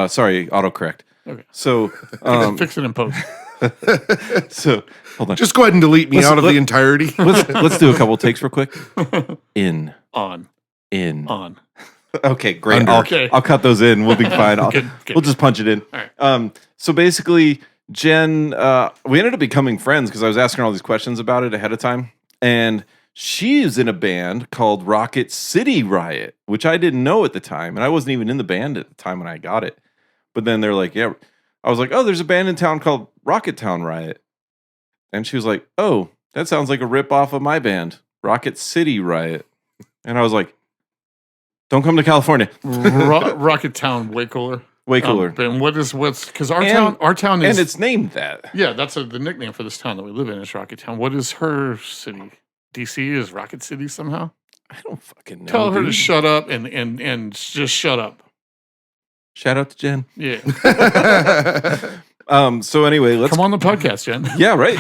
Sorry, autocorrect. Okay. So fix it in post. So hold on. Just go ahead and delete me out of the entirety. let's do a couple takes real quick. In. On. Okay, great. Okay. I'll cut those in. We'll be fine. Good. We'll just punch it in. All right. So basically, Jen, we ended up becoming friends because I was asking her all these questions about it ahead of time, and she's in a band called Rocket City Riot, which I didn't know at the time, and I wasn't even in the band at the time when I got it. But then they're like, yeah. I was like, oh, there's a band in town called Rocket Town Riot. And she was like, oh, that sounds like a rip off of my band, Rocket City Riot. And I was like, don't come to California. Rocket Town, way cooler. Way cooler. And what's because our town is, and it's named that. Yeah, that's the nickname for this town that we live in is Rocket Town. What is her city? DC is Rocket City somehow? I don't fucking know. Tell her to shut up and just shut up. Shout out to Jen. Yeah. So anyway, let's come on the podcast, Jen. Yeah, right.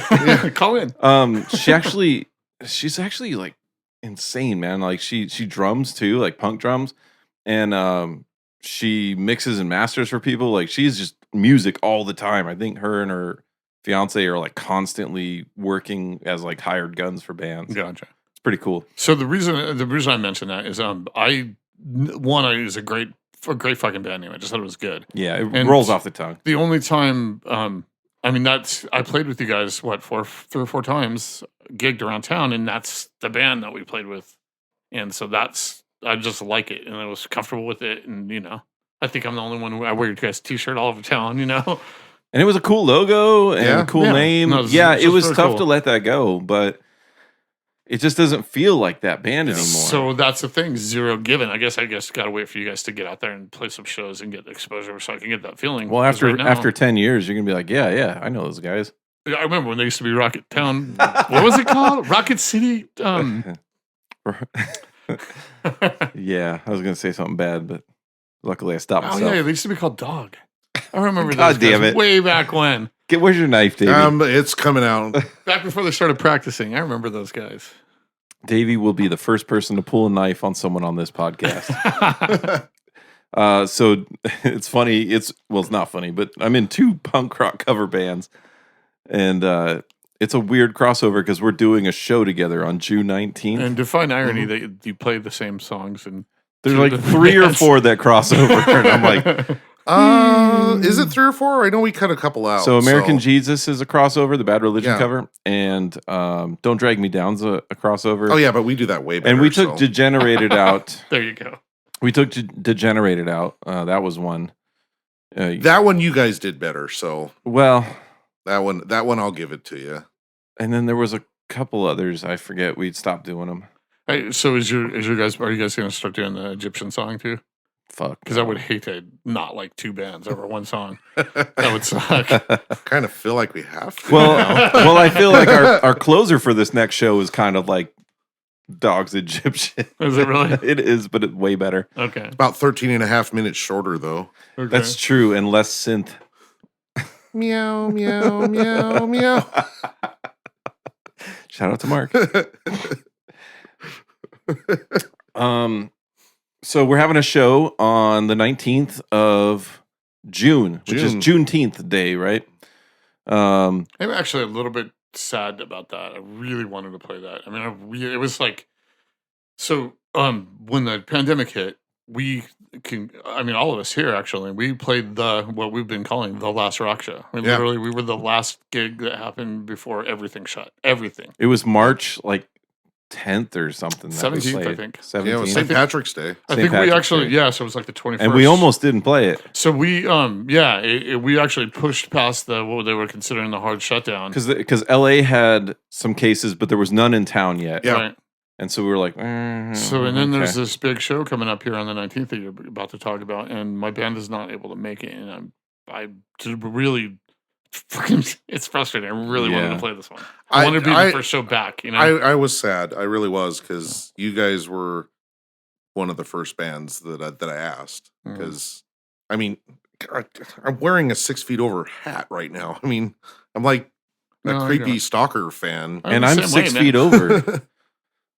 Call in. She's actually like insane, man. Like she drums too, like punk drums, and she mixes and masters for people. Like she's just music all the time. I think her and her fiance are like constantly working as like hired guns for bands. Gotcha. It's pretty cool. So the reason I mentioned that is I use a great fucking band name. I just thought it was good. Yeah, it rolls off the tongue. The only time, I mean, I played with you guys, 3 or 4 times, gigged around town, and that's the band that we played with. And so I just like it, and I was comfortable with it. And, you know, I think I'm the only one I wear your guys' t-shirt all over town, you know? And it was a cool logo and a cool name. No, it was really tough cool to let that go, but it just doesn't feel like that band anymore. So that's the thing, zero given. I guess got to wait for you guys to get out there and play some shows and get the exposure so I can get that feeling. Well, after 10 years, you're going to be like, yeah, I know those guys. I remember when they used to be Rocket Town. What was it called? Rocket City? Yeah, I was going to say something bad, but luckily I stopped myself. Oh, yeah, they used to be called Dog. I remember God those damn guys it. way back when. Where's your knife, Davey? It's coming out. Back before they started practicing. I remember those guys. Davey will be the first person to pull a knife on someone on this podcast. So it's funny. It's not funny, but I'm in 2 punk rock cover bands, and it's a weird crossover because we're doing a show together on June 19th. And define irony that you play the same songs and There's like 3 or 4 that cross over, and I'm like, is it 3 or 4? I know we cut a couple out. So American Jesus is a crossover, the Bad Religion Yeah. cover, and Don't Drag Me Down's a crossover. Oh yeah, but we do that way better. And we took Degenerated out. There you go. We took Degenerated out. That was one. That one you guys did better. So well, that one I'll give it to you. And then there was a couple others. I forget. We'd stopped doing them. Hey, so are you guys going to start doing the Egyptian song too? Fuck. Because I would hate to not like 2 bands over one song. That would suck. Kind of feel like we have to. Well, I feel like our closer for this next show is kind of like Dog's Egyptian. Is it really? It is, but it's way better. Okay. It's about 13 and a half minutes shorter though. Okay. That's true, and less synth. Meow, meow, meow, meow. Shout out to Mark. So we're having a show on the 19th of June, which is Juneteenth day, right? I'm actually a little bit sad about that. I really wanted to play that. I mean, it was like, so when the pandemic hit, all of us here actually, we played what we've been calling the last rock show. We were the last gig that happened before everything shut. Everything. It was March like 10th or something. 17th, I think. 17th. Yeah, it was St. Patrick's Day. I think we actually, so it was like the 21st. And we almost didn't play it. So we, we actually pushed past what they were considering the hard shutdown. Because LA had some cases, but there was none in town yet. Yeah. Right. And so we were like, and then there's this big show coming up here on the 19th that you're about to talk about, and my band is not able to make it, and I really fucking, it's frustrating. I really wanted to play this one. I wanted to be the first show back. You know, I was sad. I really was, because you guys were one of the first bands that I asked. Because I mean, I'm wearing a 6 feet over hat right now. I mean, I'm like a creepy stalker fan, and I'm 6 feet over.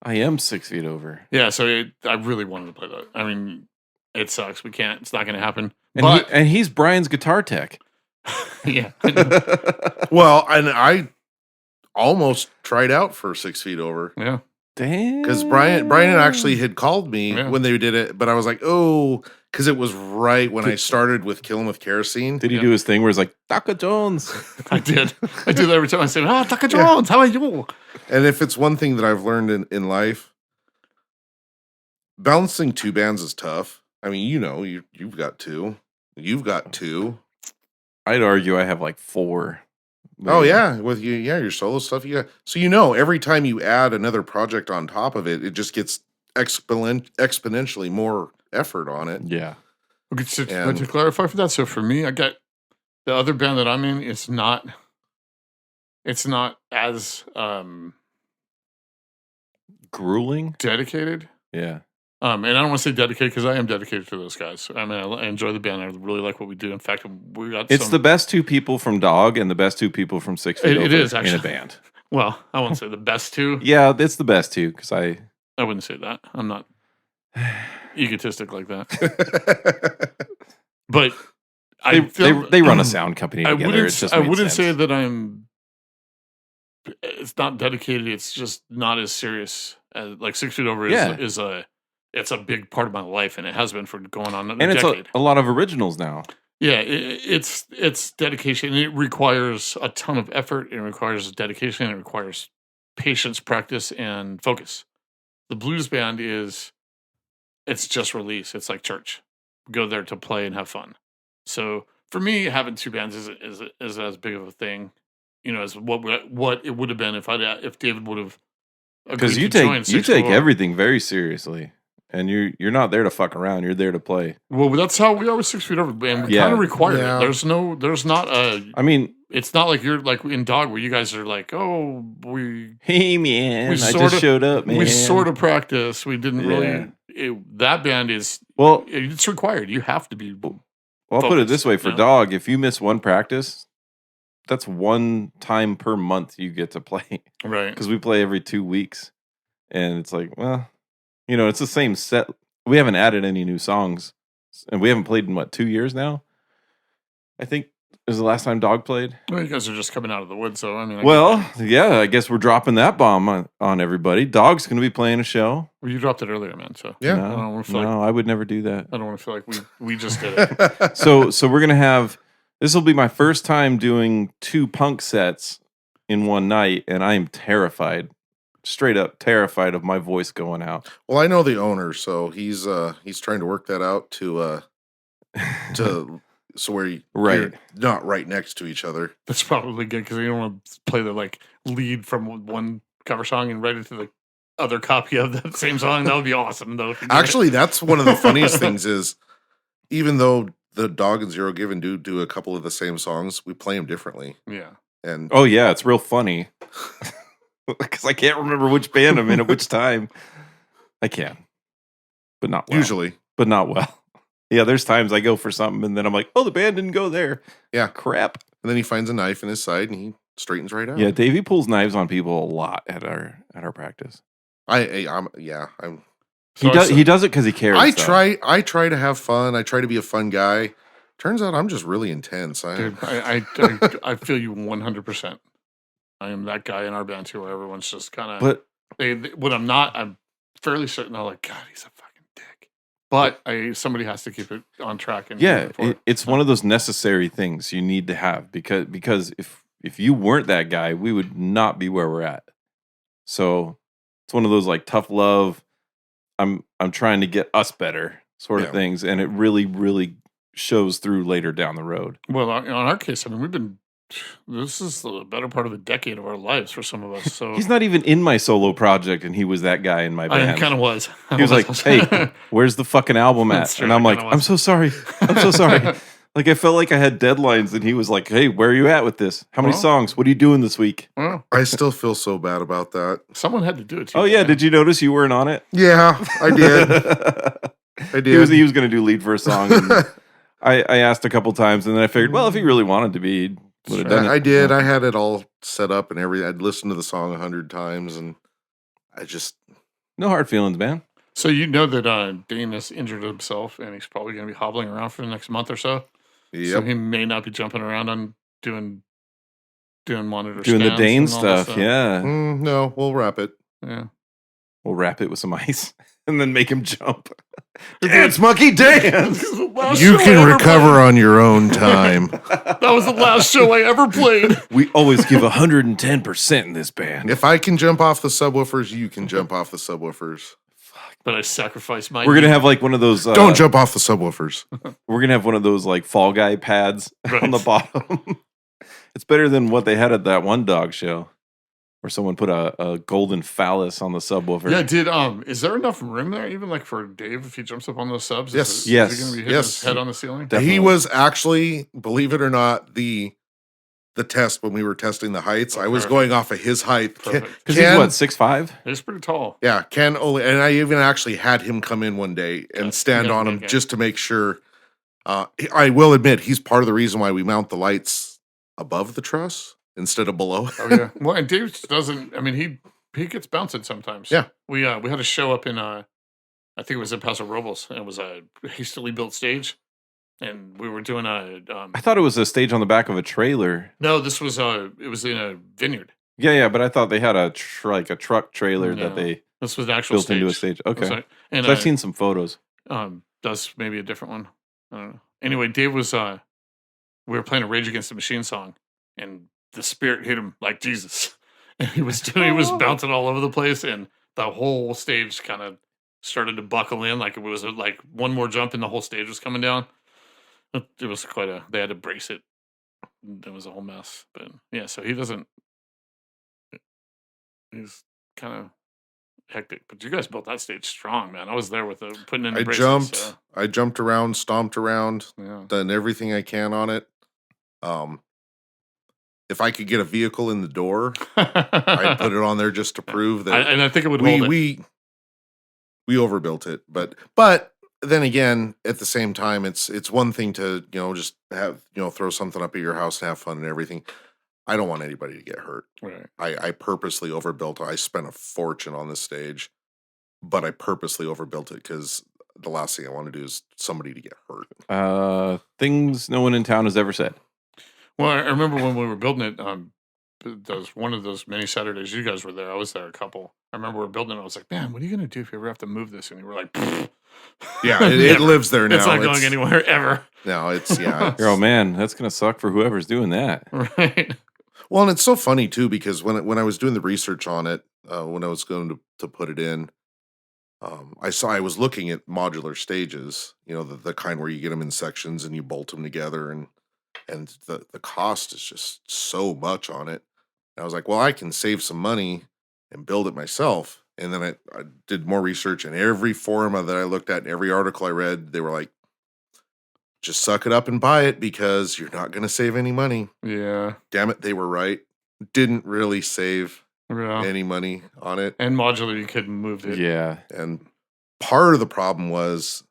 I am 6 feet over. Yeah, so I really wanted to play that. I mean, it sucks. We can't. It's not going to happen. And he's Brian's guitar tech. Yeah. Well, and I almost tried out for 6 feet over. Yeah. Damn. Because Brian actually had called me when they did it, but I was like, oh, because it was right when I started with Kill 'Em With Kerosene. Did he do his thing where he's like, Taka Jones? I did. I do that every time I say, Taka Jones, how are you? And if it's one thing that I've learned in life, balancing 2 bands is tough. I mean, you've got 2. You've got 2. I'd argue I have like 4. Oh yeah, with you, your solo stuff. Yeah, so every time you add another project on top of it, it just gets exponentially more effort on it. Yeah. Okay, so to clarify for that, so for me, I got the other band that I'm in. It's not as grueling, dedicated. Yeah. And I don't want to say dedicated because I am dedicated to those guys. I mean, I enjoy the band. I really like what we do. In fact, we got. It's the best 2 people from Dog and the best 2 people from 6 Feet Over. It is actually in a band. Well, I won't say the best 2. Yeah, it's the best 2 because I wouldn't say that. I'm not egotistic like that. But they run a sound company together. I wouldn't say that I'm. It's not dedicated. It's just not as serious as like 6 Feet Over is a. It's a big part of my life, and it has been for going on a decade. And it's a lot of originals now. Yeah, it's dedication. It requires a ton of effort. It requires dedication. It requires patience, practice, and focus. The blues band it's just release. It's like church. Go there to play and have fun. So for me, having 2 bands is as big of a thing, as what it would have been if David would have. Because you take everything very seriously. And you're not there to fuck around. You're there to play. Well, that's how we are with 6 Feet Over, and we kind of require it. There's not a. I mean, it's not like you're like in Dog where you guys are like, hey man, I just showed up, man. We sort of practice. We didn't really. That band is it's required. You have to be. Well, I'll put it this way: for Dog, if you miss one practice, that's 1 time per month you get to play, right? Because we play every 2 weeks, and it's like, well. It's the same set. We haven't added any new songs, and we haven't played in 2 years now. I think is the last time Dog played? Well, you guys are just coming out of the woods, so I mean. I guess we're dropping that bomb on everybody. Dog's going to be playing a show. Well, you dropped it earlier, man. So yeah, I would never do that. I don't want to feel like we just did it. So we're going to have. This will be my first time doing 2 punk sets in one night, and I am terrified. Straight up terrified of my voice going out. Well, I know the owner, so he's trying to work that out to so where you're not right next to each other. That's probably good because you don't want to play the like lead from one cover song and write it to the other copy of that same song. That would be awesome, though. Actually, that's one of the funniest things is even though the Dog and Zero Given do a couple of the same songs, we play them differently. Yeah. And oh yeah, it's real funny. Because I can't remember which band I'm in at which time. I can. But not well. Usually. But not well. Yeah, there's times I go for something and then I'm like, oh, the band didn't go there. Yeah. Crap. And then he finds a knife in his side and he straightens right out. Yeah, Davey pulls knives on people a lot at our practice. He does it because he cares. I try to have fun. I try to be a fun guy. Turns out I'm just really intense. Dude, I feel you 100%. I am that guy in our band too, where everyone's just kind of. But when I'm not, I'm fairly certain. I'm like, God, he's a fucking dick. But somebody has to keep it on track. And it's one of those necessary things you need to have because if you weren't that guy, we would not be where we're at. So it's one of those like tough love. I'm trying to get us better sort of things, and it really, really shows through later down the road. Well, in our case, I mean, this is the better part of a decade of our lives for some of us. So he's not even in my solo project, and he was that guy in my band. I kind of was. He was like, "Hey, where's the fucking album at?" And I'm like, "I'm so sorry. I'm so sorry." Like I felt like I had deadlines, and he was like, "Hey, where are you at with this? How many songs? What are you doing this week?" I still feel so bad about that. Someone had to do it too. Oh yeah, did you notice you weren't on it? Yeah, I did. I did. He was going to do lead for a song. And I asked a couple times, and then I figured, well, if he really wanted to be, he would have done it. I did. I had it all set up and everything. I'd listened to the song 100 times, and I just no hard feelings, man. So you know that Dane has injured himself, and he's probably going to be hobbling around for the next month or so. Yep. So he may not be jumping around on doing monitor doing the Dane stuff. Yeah. No, we'll wrap it. Yeah. We'll wrap it with some ice and then make him jump. Dance, monkey, dance! You can recover on your own time. That was the last show I ever played. We always give 110% in this band. If I can jump off the subwoofers, you can jump off the subwoofers. But I sacrificed my. We're gonna have like one of those. Don't jump off the subwoofers. We're gonna have one of those like Fall Guy pads on the bottom. It's better than what they had at that one dog show, where someone put a golden phallus on the subwoofer. Yeah, is there enough room there, even like for Dave if he jumps up on those subs? Yes, is he going to be hitting his head on the ceiling? Definitely. He was actually, believe it or not, the test when we were testing the heights. I was going off of his height. Because he's what, 6'5"? He's pretty tall. Yeah, Ken only, and I even actually had him come in one day and stand on him just to make sure. I will admit he's part of the reason why we mount the lights above the truss instead of below. Oh yeah. Well, and Dave doesn't. I mean, he gets bouncing sometimes. Yeah. We had a show up in I think it was in Paso Robles, and it was a hastily built stage. And we were doing a. I thought it was a stage on the back of a trailer. No, this was it was in a vineyard. Yeah, but I thought they had a truck trailer that they. This was an actual built stage. into a stage. Okay, right. And I've seen some photos. That's maybe a different one. I don't know. Anyway, Dave was. We were playing a Rage Against the Machine song, and the spirit hit him like Jesus, and he was bouncing all over the place, and the whole stage kind of started to buckle in, like it was like one more jump, and the whole stage was coming down. It was they had to brace it. It was a whole mess. But yeah, so he's kind of hectic. But you guys built that stage strong, man. I was there with putting in the braces. I jumped around, stomped around, yeah. Done everything I can on it. If I could get a vehicle in the door, I'd put it on there just to prove that. And I think it would hold it. We overbuilt it, but then again, at the same time, it's one thing to just have throw something up at your house and have fun and everything. I don't want anybody to get hurt. Right. I purposely overbuilt it. I spent a fortune on this stage, but I purposely overbuilt it because the last thing I want to do is somebody to get hurt. Things no one in town has ever said. Well, I remember when we were building it. Those one of those many Saturdays you guys were there. I was there a couple. I remember we were building it. I was like, man, what are you gonna do if you ever have to move this? And you were like, Yeah, it lives there now. It's not going anywhere ever. No, it's yeah. Oh man, that's gonna suck for whoever's doing that. Right. Well, and it's so funny too because when I was doing the research on it, when I was going to put it in, I was looking at modular stages. You know, the kind where you get them in sections and you bolt them together, and the cost is just so much on it. And I was like, well, I can save some money and build it myself. And then I did more research, and every forum that I looked at and every article I read, they were like, just suck it up and buy it because you're not going to save any money. Yeah. Damn it, they were right. Didn't really save any money on it. And modular, you couldn't move it. Yeah. And part of the problem was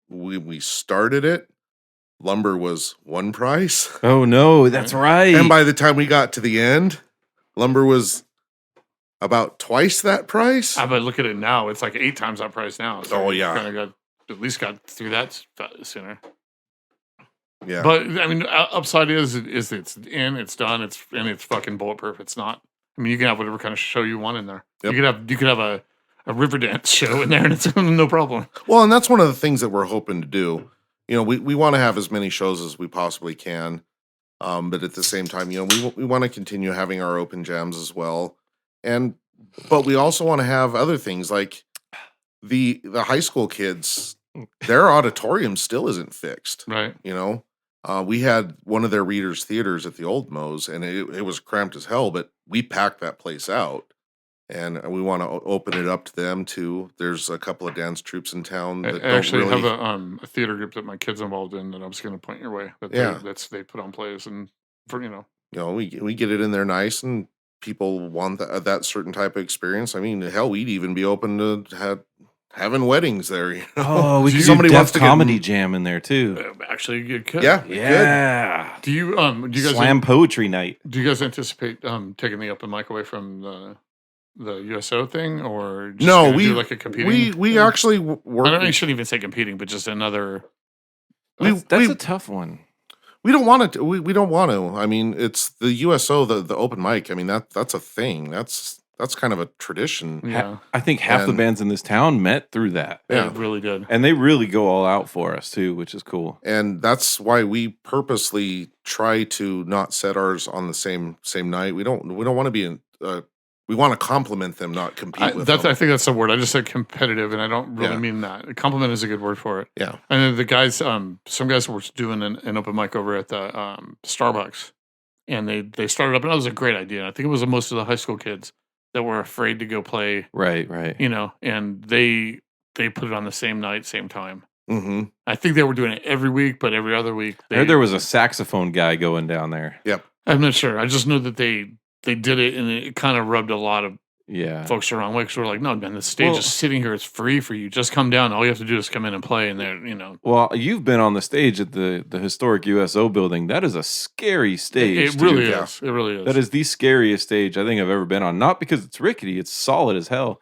we started it, lumber was one price. Oh no, that's right. And by the time we got to the end, lumber was about twice that price. But look at it now; it's like 8 times that price now. So kind of at least got through that sooner. Yeah, but I mean, upside is it's in, it's done, it's fucking bulletproof. It's not. I mean, you can have whatever kind of show you want in there. Yep. You could have a Riverdance show in there, and it's no problem. Well, and that's one of the things that we're hoping to do. You know, we want to have as many shows as we possibly can, but at the same time, you know, we want to continue having our open jams as well, but we also want to have other things like the high school kids. Their auditorium still isn't fixed, right? You know, we had one of their readers' theaters at the old Moe's, and it was cramped as hell, but we packed that place out. And we want to open it up to them too. There's a couple of dance troupes in town that I actually have a theater group that my kid's involved in that I was going to point your way. They put on plays, and we get it in there nice, and people want that certain type of experience. I mean, hell, we'd even be open to having weddings there. You know? Oh, we could somebody wants to comedy jam in there too. Actually, you could. Yeah. Do you guys slam poetry night? Do you guys anticipate taking the open mic away from the USO thing, or just we do like a competing? We actually work. I don't. You shouldn't even say competing, but just another. That's a tough one. We don't want to. We don't want to. I mean, it's the USO, the open mic. I mean, that's a thing. That's kind of a tradition. Yeah, I think half the bands in this town met through that. Yeah, they really did, and they really go all out for us too, which is cool. And that's why we purposely try to not set ours on the same night. We don't want to be in. We want to compliment them, not compete with them. I think that's the word. I just said competitive, and I don't really mean that. Compliment is a good word for it. Yeah. And then the guys, some guys were doing an open mic over at the Starbucks, and they started up, and that was a great idea. I think it was most of the high school kids that were afraid to go play. Right. You know, and they put it on the same night, same time. Mm-hmm. I think they were doing it every week, but every other week. I heard there was a saxophone guy going down there. Yep. I'm not sure. I just know that they did it, and it kind of rubbed a lot of folks the wrong way, because we're like, no, man, the stage is sitting here. It's free for you. Just come down. All you have to do is come in and play, and there, you know. Well, you've been on the stage at the historic USO building. That is a scary stage. It really is. It really is. That is the scariest stage I think I've ever been on. Not because it's rickety. It's solid as hell.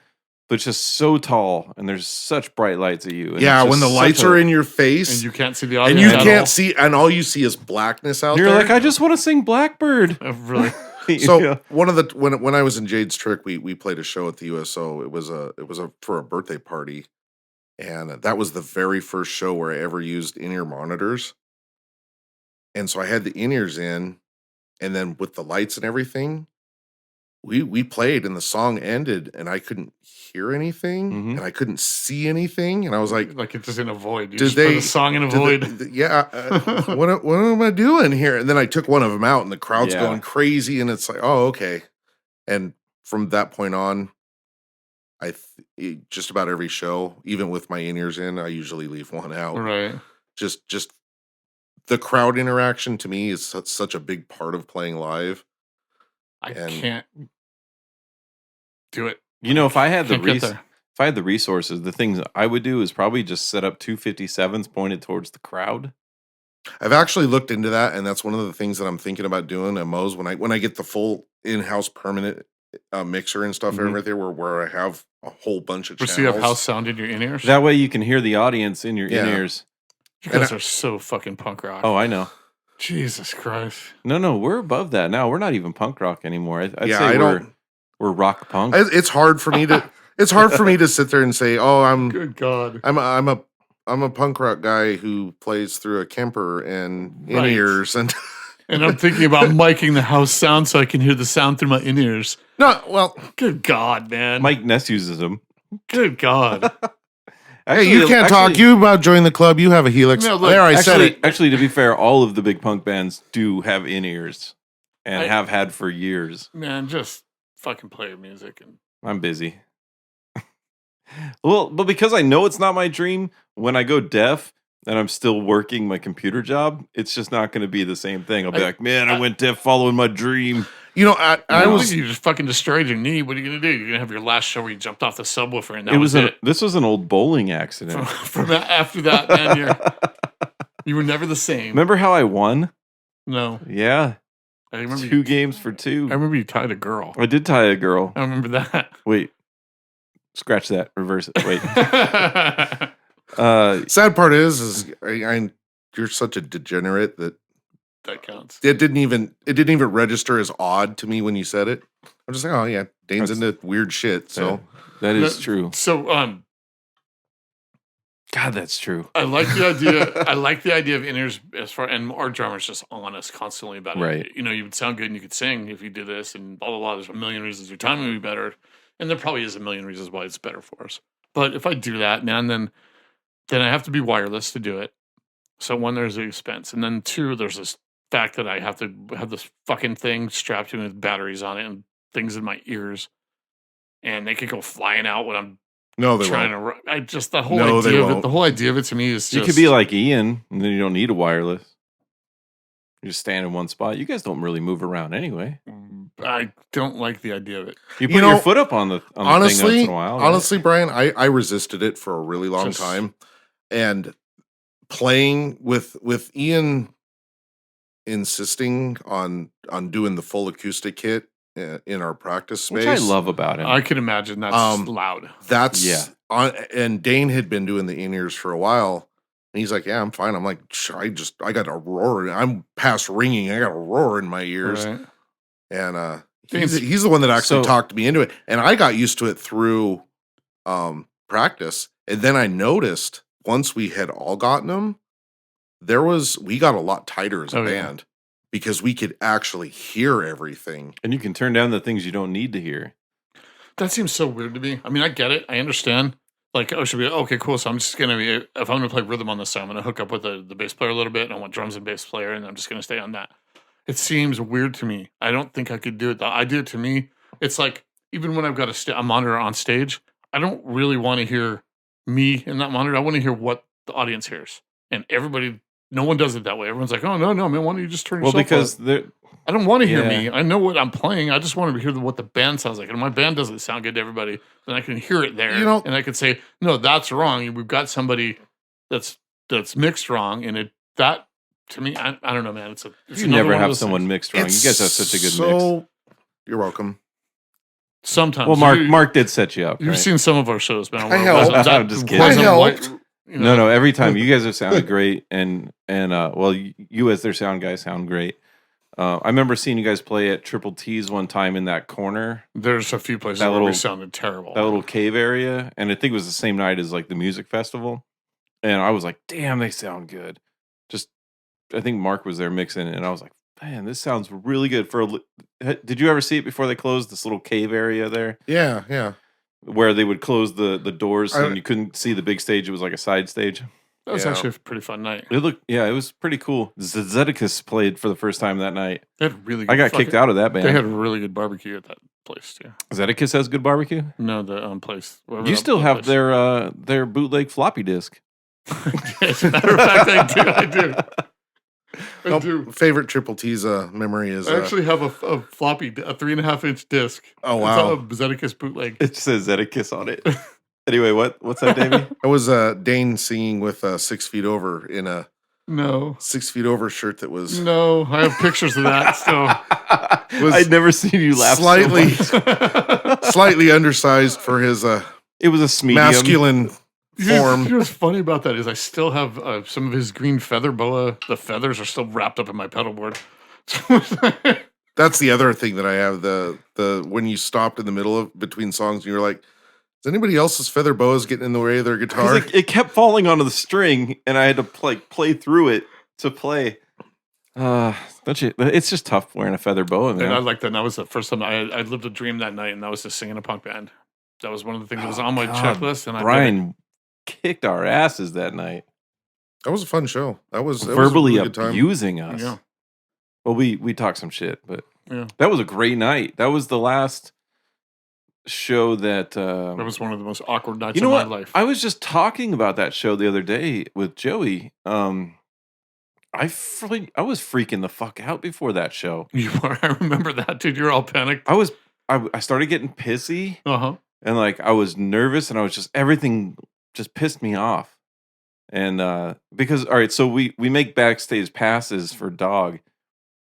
But it's just so tall, and there's such bright lights at you. Yeah, when the lights are in your face. And you can't see the audience. And you can't see, and all you see is blackness out there. You're like, I just want to sing Blackbird. Really? So one of the when I was in Jades Trick, we played a show at the USO. It was for a birthday party, and that was the very first show where I ever used in-ear monitors. And so I had the in-ears in, and then with the lights and everything, we played, and the song ended, and I couldn't hear anything, and I couldn't see anything, and I was like it's just in a void. You did just they put a song in a void? What am I doing here? And then I took one of them out, and the crowd's going crazy, and it's like, oh, okay. And from that point on, just about every show, even with my in-ears in, I usually leave one out. Right. Just the crowd interaction to me is such a big part of playing live. I can't do it. You know, if I had the resources, the things I would do is probably just set up 257s pointed towards the crowd. I've actually looked into that, and that's one of the things that I'm thinking about doing at Moe's when I get the full in-house permanent mixer and stuff over there, where I have a whole bunch of channels. So you have house sound in your in-ears? That way you can hear the audience in your in-ears. You guys are so fucking punk rock. Oh, I know. Jesus Christ. No, we're above that now. We're not even punk rock anymore. I'd Yeah, say I don't. we're rock punk. It's hard for me to. It's hard for me to sit there and say, "Oh, Good God. I'm a punk rock guy who plays through a Kemper and in Right. ears and." And I'm thinking about miking the house sound so I can hear the sound through my in-ears. No, well, Good God, man. Mike Ness uses them. Good God. hey, you can't talk. You about join the club. You have a Helix. No, look, there, I said it. Actually, to be fair, all of the big punk bands do have in ears, and have had for years. Man, just fucking play your music. And I'm busy. Well, but because I know it's not my dream, when I go deaf and I'm still working my computer job, it's just not going to be the same thing. I'll be like, man, I went deaf following my dream. You know, I was. You just fucking destroyed your knee. What are you gonna do? You're gonna have your last show where you jumped off the subwoofer and that was it. This was an old bowling accident. From after that, man, you were never the same. Remember how I won? No, Yeah, I remember 2 games for 2. I remember you tied a girl. I did tie a girl. I remember that. Wait, scratch that. Reverse it. Wait. Sad part is you're such a degenerate that counts. it didn't even register as odd to me when you said it. I'm just like, oh yeah, Dane's into weird shit. So that is true. So God, that's true. I like the idea. I like the idea of in-ears as far, and our drummer's just on us constantly about it. Right. You know, you would sound good and you could sing if you did this, and blah blah blah. There's a million reasons your timing would be better, and there probably is a million reasons why it's better for us. But if I do that, man, then I have to be wireless to do it. So one, there's the expense, and then two, there's this fact that I have to have this fucking thing strapped to me with batteries on it and things in my ears, and they could go flying out when I'm trying to. I just the whole idea of it. The whole idea of it to me is just, you could be like Ian, and then you don't need a wireless. You just stand in one spot. You guys don't really move around anyway. I don't like the idea of it. You put your foot up on the thing once in a while. Honestly, Brian, I resisted it for a really long time, and playing with Ian insisting on doing the full acoustic kit in our practice space, which I love about it. I can imagine that's loud. And Dane had been doing the in-ears for a while, and he's like, "Yeah, I'm fine." I'm like, I got a roar. I'm past ringing. I got a roar in my ears, Right. and he's the one that actually talked me into it, and I got used to it through practice, and then I noticed once we had all gotten them, we got a lot tighter as a band because we could actually hear everything. And you can turn down the things you don't need to hear. That seems so weird to me. I mean, I get it. I understand. Like, should be okay, cool. So I'm just gonna be, if I'm gonna play rhythm on this song, I'm gonna hook up with the bass player a little bit, and I want drums and bass player, and I'm just gonna stay on that. It seems weird to me. I don't think I could do it. The idea to me, it's like even when I've got a monitor on stage, I don't really want to hear me in that monitor. I want to hear what the audience hears, and everybody. No one does it that way. Everyone's like, "Oh no, man! Why don't you just turn yourself?" Well, because I don't want to hear me. I know what I'm playing. I just want to hear what the band sounds like. And my band doesn't sound good to everybody, then I can hear it there. And I can say, "No, that's wrong. We've got somebody that's mixed wrong." And that to me, I don't know, man. It's you never have someone mixed wrong. You guys have such a good mix. You're welcome. Sometimes. Well, Mark did set you up. You've seen some of our shows, man. I helped. I'm just kidding. I helped. No. Every time you guys have sounded great, and well, you as their sound guy sound great. I remember seeing you guys play at Triple T's one time in that corner. There's a few places where we sounded terrible. That little cave area, and I think it was the same night as like the music festival. And I was like, "Damn, they sound good." I think Mark was there mixing it, and I was like, "Man, this sounds really good." Did you ever see it before they closed this little cave area there? Yeah. Where they would close the doors and you couldn't see the big stage. It was like a side stage. That was actually a pretty fun night. It was pretty cool. Zedekiss played for the first time that night. They had really good I got kicked out of that band. They had really good barbecue at that place too. Zedekiss has good barbecue? No, the place. You still have their bootleg floppy disk. As a matter of fact, I do. I do. Favorite Triple T's memory is I actually have a floppy, a 3.5-inch disc. Oh wow, it's a Zedekiss bootleg. It says Zedekiss on it. Anyway, what's that, Davey? It was Dane singing with 6 Feet Over in a 6 Feet Over shirt that was I have pictures of that. So I'd never seen you laugh slightly so much. slightly undersized for his it was a medium. masculine form. You know what's funny about that is I still have some of his green feather boa. The feathers are still wrapped up in my pedal board. That's the other thing that I have. The when you stopped in the middle of between songs and you're like, is anybody else's feather boas getting in the way of their guitar? It kept falling onto the string, and I had to play through it to play. Don't you? It's just tough wearing a feather boa, man. And I like that. And that was the first time I lived a dream that night, and that was to sing in a punk band. That was one of the things that was on my checklist. And Brian kicked our asses that night. That was a fun show. That was verbally was a really abusing us. Yeah. Well, we talked some shit, but yeah, that was a great night. That was the last show that. That was one of the most awkward nights of my life. I was just talking about that show the other day with Joey. I was freaking the fuck out before that show. You were. I remember that, dude. You're all panicked. I started getting pissy. And like I was nervous, and I was just everything just pissed me off. And because all right, so we make backstage passes for Dog,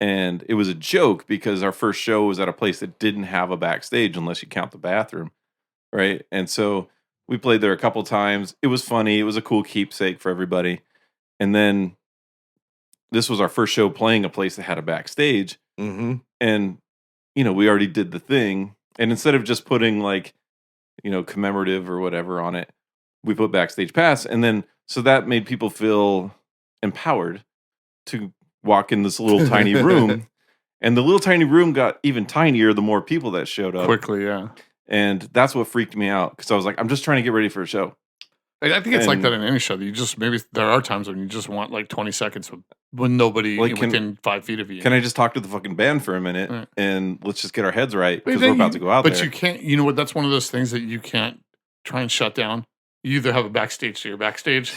and it was a joke because our first show was at a place that didn't have a backstage unless you count the bathroom, right? And so we played there a couple times. It was funny. It was a cool keepsake for everybody. And then this was our first show playing a place that had a backstage. Mm-hmm. And, we already did the thing. And instead of just putting like, commemorative or whatever on it, we put backstage pass. And then, so that made people feel empowered to walk in this little tiny room. And the little tiny room got even tinier the more people that showed up. Quickly, yeah. And that's what freaked me out. Because I was like, I'm just trying to get ready for a show. I think it's like that in any show. You just maybe there are times when you just want like 20 seconds with nobody within 5 feet of you. Can I just talk to the fucking band for a minute and let's just get our heads right because But we're about to go out there. But you can't. You know what? That's one of those things that you can't try and shut down. You either have a backstage to your backstage,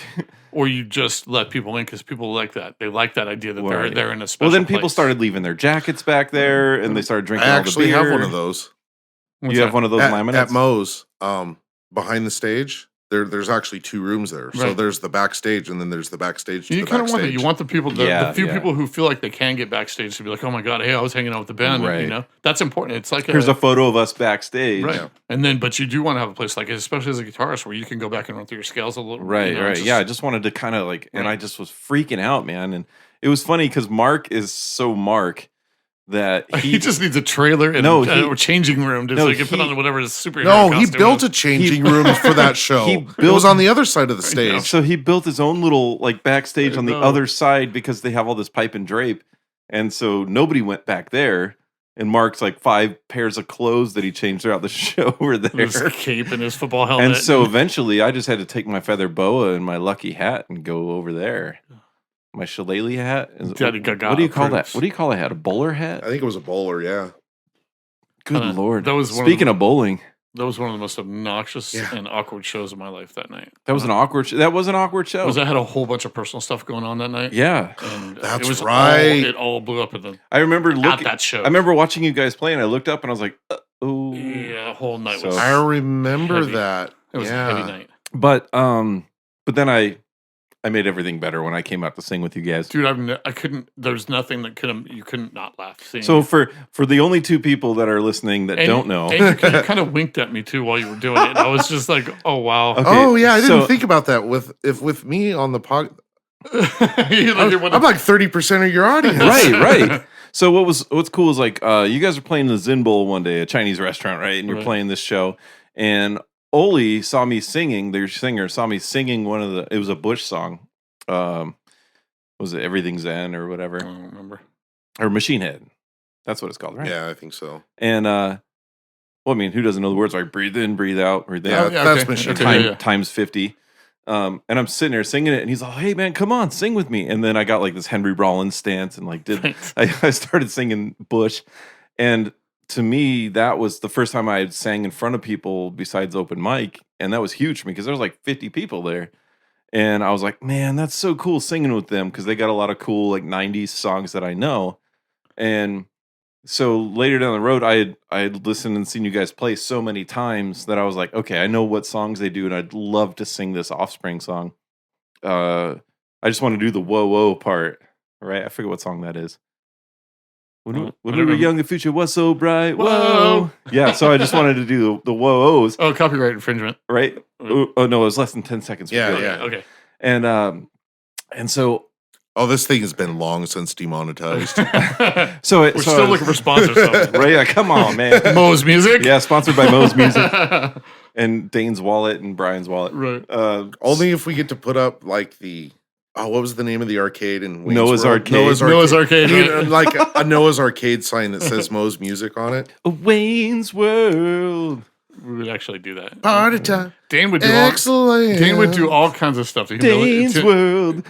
or you just let people in because people like that. They like that idea that they're in a special. Well, then people place. started leaving their jackets back there, and they started drinking. I all the actually beer. have one of those. You have one of those laminates at Moe's, behind the stage. There's actually 2 rooms there. So there's the backstage, and then there's the backstage. You kind of want that. You want the people, the few people who feel like they can get backstage to be like, "Oh my god, hey, I was hanging out with the band." Right. And, that's important. It's like here's a photo of us backstage, right? Yeah. And then, but you do want to have a place like, especially as a guitarist, where you can go back and run through your scales a little. Right, right. Yeah, I just wanted to kind of like, and I just was freaking out, man. And it was funny because Mark is so Mark. That he just needs a trailer and a changing room so he can put on whatever his superhero costume he built a changing room for that show. It was on the other side of the stage. So he built his own little like backstage on the other side because they have all this pipe and drape. And so nobody went back there. And Mark's like 5 pairs of clothes that he changed throughout the show were there. His cape and his football helmet. And so eventually I just had to take my feather boa and my lucky hat and go over there. My shillelagh hat? What do you call that? What do you call a hat? A bowler hat? I think it was a bowler, yeah. Good Lord. That was Speaking of bowling. That was one of the most obnoxious and awkward shows of my life that night. That was an awkward show. That was an awkward show. I had a whole bunch of personal stuff going on that night. Yeah. And that's it was right. It all blew up at I remember at that show. I remember watching you guys play and I looked up and I was like, oh. Yeah, the whole night was I remember heavy. that. It was a heavy night. But then I made everything better when I came out to sing with you guys. Dude, I couldn't. There's nothing that you couldn't not laugh. So for the only 2 people that are listening that don't know, and you kind of winked at me too while you were doing it. I was just like, oh wow. Okay, oh yeah, I didn't think about that. With me on the pod, I'm like 30% of your audience. Right. So what's cool is like you guys are playing the Zin Bowl one day, a Chinese restaurant, right? And you're playing this show, and Oli saw me singing. Their singer saw me singing it was a Bush song. Was it Everything's Zen or whatever? I don't remember. Or Machine Head. That's what it's called, right? Yeah, I think so. And who doesn't know the words like breathe in, breathe out, breathe in. Yeah, that's Machine Head. Times 50. And I'm sitting there singing it, and he's like, "Hey man, come on, sing with me." And then I got like this Henry Rollins stance, and like I started singing Bush, and to me, that was the first time I had sang in front of people besides open mic. And that was huge for me because there was like 50 people there. And I was like, man, that's so cool singing with them because they got a lot of cool like 90s songs that I know. And so later down the road, I had listened and seen you guys play so many times that I was like, okay, I know what songs they do. And I'd love to sing this Offspring song. I just want to do the whoa, whoa part, right? I forget what song that is. When we were young, the future was so bright. Whoa. Yeah, so I just wanted to do the whoa-ohs. Oh, copyright infringement. Right? Oh, no, it was less than 10 seconds. Yeah. Okay. And so... Oh, this thing has been long since demonetized. We're still looking for sponsors. Right? Yeah, come on, man. Moe's Music? Yeah, sponsored by Moe's Music. And Dane's wallet and Brian's wallet. Right. Only if we get to put up like the... Oh, what was the name of the arcade in Wayne's Noah's World? Arcade. Noah's Arcade. Right? Like a Noah's Arcade sign that says Moe's Music on it. Wayne's World. We would actually do that. Party time. Dane would do Excellent. Dane would do all kinds of stuff to Dane's World.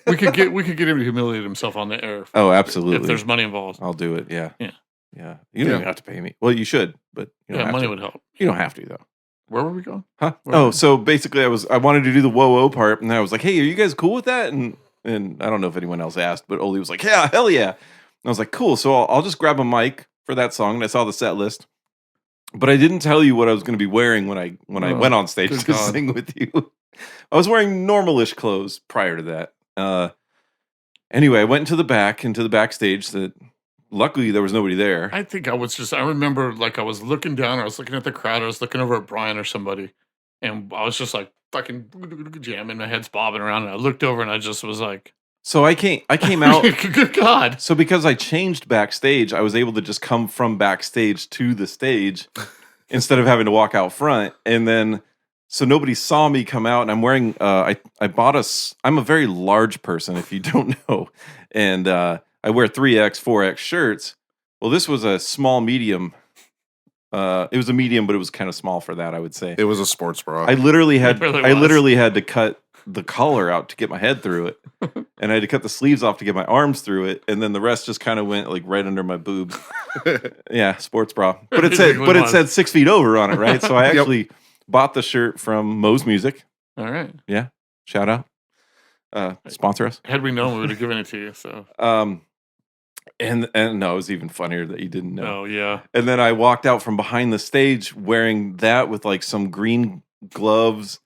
We could get him to humiliate himself on the air. Oh, absolutely. If there's money involved. I'll do it. Yeah. Yeah. You don't even have to pay me. Well, you should, but you don't have money to. would help. You don't have to though. Where were we going? Huh? So basically I wanted to do the whoa part, and I was like, hey, are you guys cool with that? And I don't know if anyone else asked, but Oli was like, yeah, hell yeah. And I was like, cool. So I'll just grab a mic for that song. And I saw the set list, but I didn't tell you what I was going to be wearing when I went on stage to sing with you. I was wearing normal-ish clothes prior to that. Anyway, I went into the backstage. That luckily there was nobody there. I think I remember like I was looking down, I was looking at the crowd, I was looking over at Brian or somebody, and I was just like fucking jamming, my head's bobbing around, and I looked over and I just was like, so I came out. Good God. So because I changed backstage, I was able to just come from backstage to the stage instead of having to walk out front. And then, so nobody saw me come out, and I'm wearing, I bought I'm a very large person, if you don't know. And I wear 3X, 4X shirts. Well, this was a small medium. It was a medium, but it was kind of small for that, I would say. It was a sports bra. I literally had to cut the collar out to get my head through it. And I had to cut the sleeves off to get my arms through it, and then the rest just kind of went like right under my boobs. Yeah, sports bra. But it said 6 feet over on it, right? So I actually bought the shirt from Moe's Music. All right. Yeah. Shout out. Sponsor us. Had we known, we would have given it to you. So and no, it was even funnier that you didn't know. Oh yeah. And then I walked out from behind the stage wearing that with like some green gloves,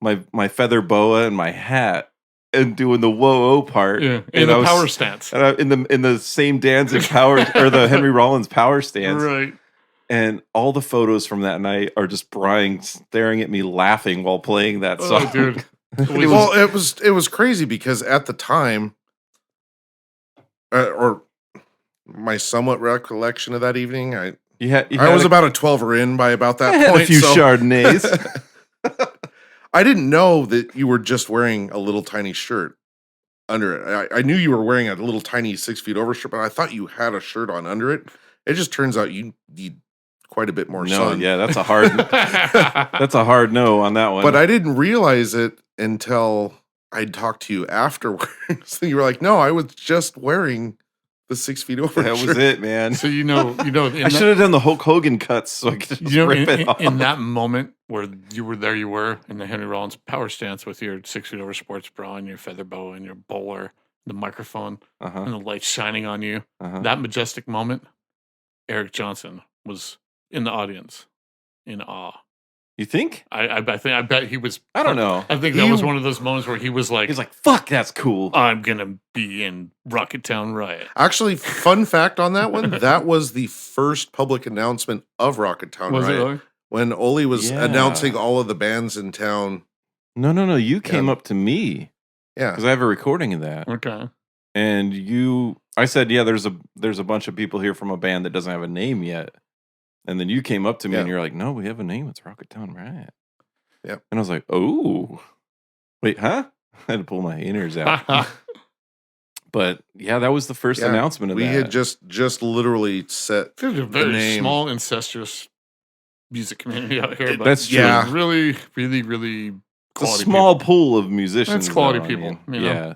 my feather boa, and my hat. And doing the whoa part, in the power stance, and in the same Danzig power or the Henry Rollins power stance, right? And all the photos from that night are just Brian staring at me, laughing while playing that song. Oh, dude. It was crazy because at the time, or my somewhat recollection of that evening, I was about a 12er in by about that point. Had a few Chardonnays. I didn't know that you were just wearing a little tiny shirt under it. I knew you were wearing a little tiny 6 feet over shirt, but I thought you had a shirt on under it. It just turns out you need quite a bit more sun. Yeah, that's a hard no on that one. But I didn't realize it until I'd talked to you afterwards. So you were like, "No, I was just wearing the 6 feet over." That shirt. was it, man. So you know. I should have done the Hulk Hogan cuts so I could just rip it off. In that moment where you were in the Henry Rollins power stance with your 6 feet over sports bra and your feather boa and your bowler, the microphone, and the light shining on you. That majestic moment, Eric Johnson was in the audience in awe. You think? I bet he was. I don't know. I think that was one of those moments where he was like, he's like, "Fuck, that's cool. I'm gonna be in Rocketown Riot." Actually, fun fact on that one: that was the first public announcement of Rocketown Riot. Was it really? When Oli was announcing all of the bands in town. No. You came up to me. Yeah, because I have a recording of that. Okay. And I said, yeah, there's a bunch of people here from a band that doesn't have a name yet. And then you came up to me and you're like, no, we have a name. It's Rocketown Riot. Yeah. And I was like, oh, wait, huh? I had to pull my innards out. But yeah, that was the first announcement of that. We had just literally set There's a very small, incestuous music community out here. But that's true. Yeah. Really, really, really quality. It's a small pool of musicians. That's quality people. You know? Yeah.